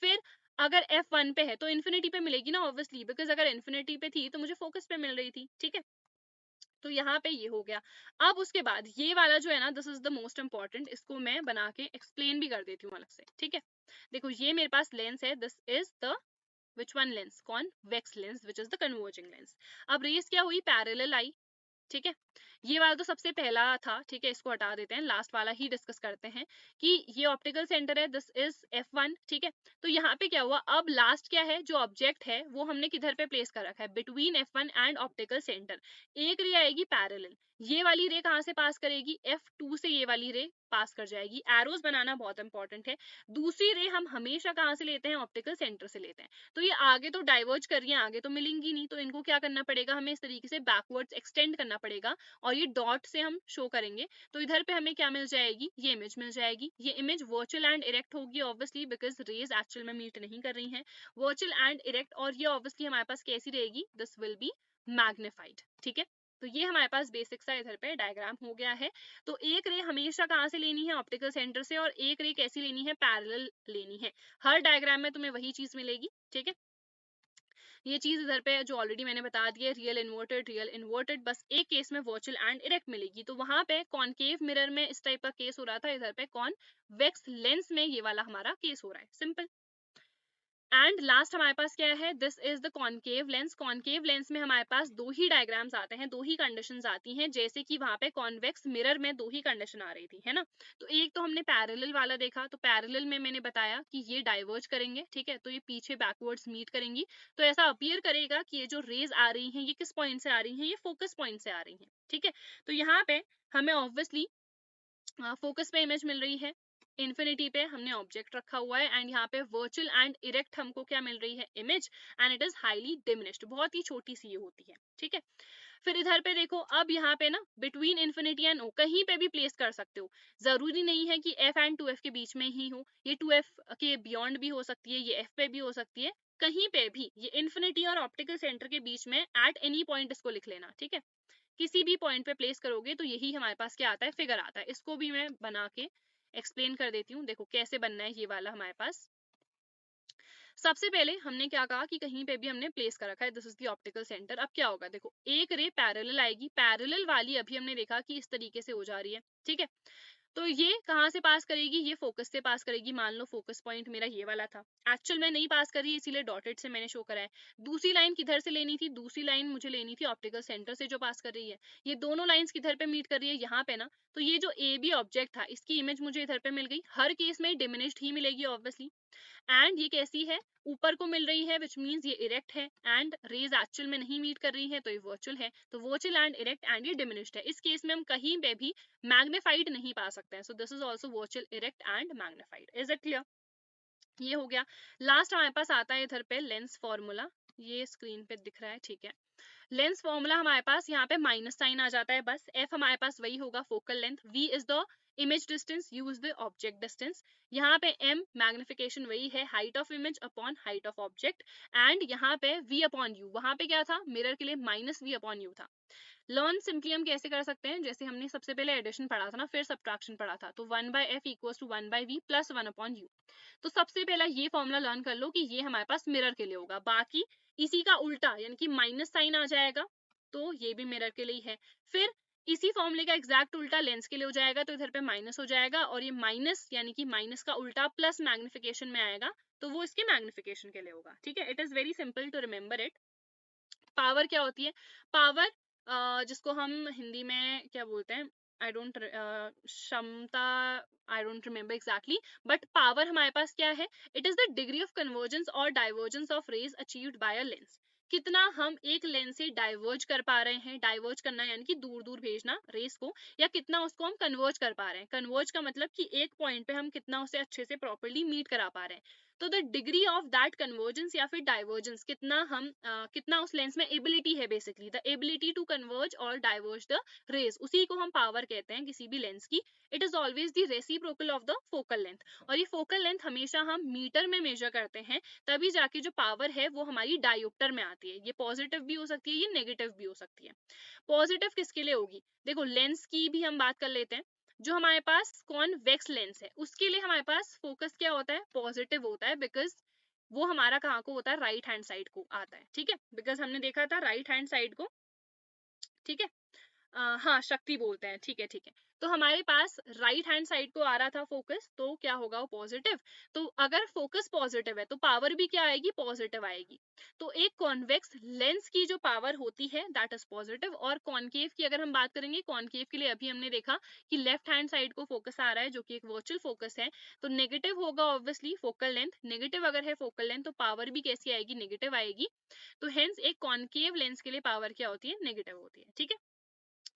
फिर अगर F1 पे है तो इन्फिनिटी पे मिलेगी ना ऑब्वियसली, बिकॉज अगर इन्फिनिटी पे थी तो मुझे फोकस पे मिल रही थी। ठीक है। तो यहाँ पे ये हो गया। अब उसके बाद ये वाला जो है ना, this is the most important, इसको मैं बना के एक्सप्लेन भी कर देती हूँ अलग से। ठीक है। देखो ये मेरे पास लेंस है, this is the which one lens, convex lens, which is the converging lens। अब रेस क्या हुई, पैरेलल आई। ठीक है। ये वाला तो सबसे पहला था, ठीक है, इसको हटा देते हैं, लास्ट वाला ही डिस्कस करते हैं कि ये ऑप्टिकल सेंटर है, दिस इज F1, ठीक है। तो यहाँ पे क्या हुआ, अब लास्ट क्या है, जो ऑब्जेक्ट है वो हमने किधर पे प्लेस कर रखा है, between F1 and optical centre. एक रे आएगी पैरेलल, ये वाली रे कहाँ से पास करेगी, F2 से ये वाली रे पास कर जाएगी। एरोज बनाना बहुत इंपॉर्टेंट है। दूसरी रे हम हमेशा कहाँ से लेते हैं, ऑप्टिकल सेंटर से लेते हैं। तो ये आगे तो डाइवर्ज कर रही है, आगे तो मिलेंगी नहीं, तो इनको क्या करना पड़ेगा, हमें इस तरीके से बैकवर्ड्स एक्सटेंड करना पड़ेगा और ये डॉट से हम शो करेंगे। तो इधर पे हमें क्या मिल जाएगी, ये इमेज मिल जाएगी। ये इमेज वर्चुअल एंड इरेक्ट होगी ऑब्वियसली, बिकॉज रेज एक्चुअल में मीट नहीं कर रही हैं, वर्चुअल एंड इरेक्ट। और ये ऑब्वियसली हमारे पास कैसी रहेगी, दिस विल बी मैग्निफाइड, ठीक है। तो ये हमारे पास बेसिक सा इधर पे डायग्राम हो गया है। तो एक रे हमेशा कहाँ से लेनी है, ऑप्टिकल सेंटर से, और एक रे कैसी लेनी है, पैरेलल लेनी है। हर डायग्राम में तुम्हें वही चीज मिलेगी, ठीक है। ये चीज इधर पे जो ऑलरेडी मैंने बता दिया, रियल इन्वर्टेड, बस एक केस में वर्चुअल एंड इरेक्ट मिलेगी। तो वहां पे कॉनकेव मिरर में इस टाइप का केस हो रहा था, इधर पे कॉन्वेक्स लेंस में ये वाला हमारा केस हो रहा है, सिंपल। एंड लास्ट हमारे पास क्या है, this is the concave lens. Concave lens में हमारे पास दो ही डायग्राम्स आते हैं, दो ही कंडीशंस आती हैं, जैसे कि वहां पे कॉन्वेक्स मिरर में दो ही कंडीशन आ रही थी, है ना। तो एक तो हमने पैरेलल वाला देखा, तो पैरेलल में मैंने बताया कि ये डाइवर्ज करेंगे, ठीक है, तो ये पीछे बैकवर्ड्स मीट करेंगी। तो ऐसा अपीयर करेगा कि ये जो रेज आ रही हैं ये किस पॉइंट से आ रही हैं, ये फोकस पॉइंट से आ रही हैं, ठीक है। तो यहाँ पे हमें ऑब्वियसली फोकस पे इमेज मिल रही है, इन्फिनिटी पे हमने ऑब्जेक्ट रखा हुआ है, एंड यहाँ पे वर्चुअल एंड इरेक्ट हमको क्या मिल रही है, image, and it is highly diminished, बहुत ही छोटी सी ये होती है, ठीक है। फिर इधर पे देखो, अब यहाँ पे ना बिटवीन इन्फिनिटी एंड ओ कहीं पे भी प्लेस कर सकते हो, जरूरी नहीं है कि F एंड 2F के बीच में ही हो, ये 2F के बियॉन्ड भी हो सकती है, ये F पे भी हो सकती है, कहीं पे भी। ये इन्फिनिटी और ऑप्टिकल सेंटर के बीच में एट एनी पॉइंट इसको लिख लेना, ठीक है। किसी भी पॉइंट पे प्लेस करोगे तो यही हमारे पास क्या आता है, फिगर आता है। इसको भी मैं बना के एक्सप्लेन कर देती हूँ, देखो कैसे बनना है ये वाला हमारे पास। सबसे पहले हमने क्या कहा कि कहीं पे भी हमने प्लेस कर रखा है, this is the optical centre. अब क्या होगा, देखो एक रे पैरेलल आएगी, पैरेलल वाली अभी हमने देखा कि इस तरीके से हो जा रही है, ठीक है। तो ये कहाँ से पास करेगी, ये फोकस से पास करेगी। मान लो फोकस पॉइंट मेरा ये वाला था, एक्चुअल में नहीं पास कर रही है, इसीलिए डॉटेड से मैंने शो करा है। दूसरी लाइन किधर से लेनी थी, दूसरी लाइन मुझे लेनी थी ऑप्टिकल सेंटर से जो पास कर रही है। ये दोनों लाइंस किधर पे मीट कर रही है, यहाँ पे ना। तो ये जो ए बी ऑब्जेक्ट था, इसकी इमेज मुझे इधर पे मिल गई। हर केस में डिमिनिश्ड ही मिलेगी ऑब्वियसली। एंड ये कैसी है, ऊपर को मिल रही है, विच मीन्स ये इरेक्ट है, एंड रेज एक्चुअल में नहीं मीट कर रही है, तो ये वर्चुअल है। तो वर्चुअल एंड इरेक्ट, एंड ये डिमिनिश्ड है। इस केस में हम कहीं पे भी मैग्निफाइड नहीं पा सकते हैं। So this is also virtual, erect and magnified. Is it clear, ये हो गया। लास्ट हमारे पास आता है इधर पे लेंस फॉर्मूला, ये स्क्रीन पे दिख रहा है, ठीक है। लेंस फॉर्मूला हमारे पास यहाँ पे माइनस साइन आ जाता है, बस F हमारे पास वही होगा, focal length, V is the image distance, U is the object distance. यहाँ पे M मैग्निफिकेशन वही है, height of image upon height of object, and यहाँ पे V अपॉन U, वहां पे क्या था, मिरर के लिए माइनस V अपॉन U था। लर्न सिंपली हम कैसे कर सकते हैं, जैसे हमने सबसे पहले एडिशन पढ़ा था ना, फिर सब्ट्रैक्शन पढ़ा था, तो 1/f equals to 1/v plus 1 upon u। तो सबसे पहला ये फॉर्मूला लर्न कर लो कि ये हमारे पास मिरर के लिए होगा। बाकी इसी का उल्टा यानी कि माइनस साइन आ जाएगा, तो ये भी मिरर के लिए है। फिर इसी फॉर्मूले का एग्जैक्ट उल्टा लेंस के लिए हो जाएगा, तो इधर पे माइनस हो जाएगा, और ये माइनस यानी कि माइनस का उल्टा प्लस मैग्निफिकेशन में आएगा, तो वो इसके मैग्निफिकेशन के लिए होगा, ठीक है। It is very simple to remember it. Power क्या होती है, पावर जिसको हम हिंदी में क्या बोलते हैं, आई डोंट क्षमता, I don't remember exactly, but power हमारे पास क्या है, it is the degree of convergence और divergence of rays achieved by a lens. कितना हम एक लेंस से डाइवर्ज कर पा रहे हैं, डाइवर्ज करना यानी कि दूर दूर भेजना रेस को, या कितना उसको हम कन्वर्ज कर पा रहे हैं। कन्वर्ज का मतलब कि एक पॉइंट पे हम कितना उसे अच्छे से प्रॉपर्ली मीट करा पा रहे हैं। तो the degree of that convergence या फिर डाइवर्जेंस, कितना हम कितना उस लेंस में एबिलिटी है, basically the ability to converge और डाइवर्ज द रेज, उसी को हम पावर कहते हैं किसी भी लेंस की। It is always the reciprocal of the focal length, और ये फोकल लेंथ हमेशा हम मीटर में मेजर करते हैं, तभी जाके जो पावर है वो हमारी डायोप्टर में आती है। ये पॉजिटिव भी हो सकती है, ये नेगेटिव भी हो सकती है। पॉजिटिव किसके लिए होगी, देखो लेंस की भी हम बात कर लेते हैं। जो हमारे पास कॉन्वेक्स लेंस है उसके लिए हमारे पास फोकस क्या होता है, पॉजिटिव होता है, बिकॉज वो हमारा कहाँ को होता है, राइट हैंड साइड को आता है, ठीक है, बिकॉज हमने देखा था राइट हैंड साइड को, ठीक है। हाँ, शक्ति बोलते हैं, ठीक है, ठीक है। तो हमारे पास राइट हैंड साइड को आ रहा था फोकस, तो क्या होगा, वो पॉजिटिव। तो अगर फोकस पॉजिटिव है तो पावर भी क्या आएगी, पॉजिटिव आएगी। तो एक कॉन्वेक्स लेंस की जो पावर होती है दैट इज पॉजिटिव, और कॉनकेव की अगर हम बात करेंगे, कॉनकेव के लिए अभी हमने देखा कि लेफ्ट हैंड साइड को फोकस आ रहा है जो कि एक वर्चुअल फोकस है, तो नेगेटिव होगा ऑब्वियसली फोकल लेंथ। नेगेटिव अगर है फोकल लेंथ तो पावर भी कैसी आएगी, नेगेटिव आएगी। तो हेंस एक कॉनकेव लेंस के लिए पावर क्या होती है, नेगेटिव होती है, ठीक है।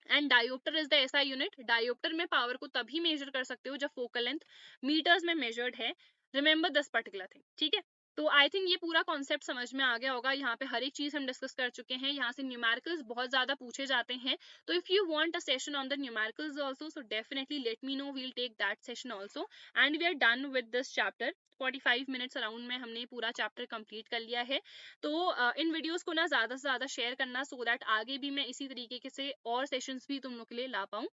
एंड डायोप्टर इज द ऐसा यूनिट, डायोप्टर में पावर को तभी मेजर कर सकते हो जब फोकल लेंथ मीटर्स में मेजर्ड है। रिमेंबर दिस पर्टिकुलर थिंग, ठीक है। तो आई थिंक ये पूरा कॉन्सेप्ट समझ में आ गया होगा। यहाँ पे हर एक चीज हम डिस्कस कर चुके हैं। यहाँ से न्यूमेरिकल्स बहुत ज्यादा पूछे जाते हैं, तो if you want a session on the numericals also, so definitely let me know, we'll take that session also. And we are done with this chapter. 45 minutes around में हमने पूरा चैप्टर कंप्लीट कर लिया है। तो इन वीडियोस को ना ज्यादा से ज्यादा शेयर करना, सो दैट आगे भी मैं इसी तरीके के से और सेशंस भी तुम लोग के लिए ला पाऊँ।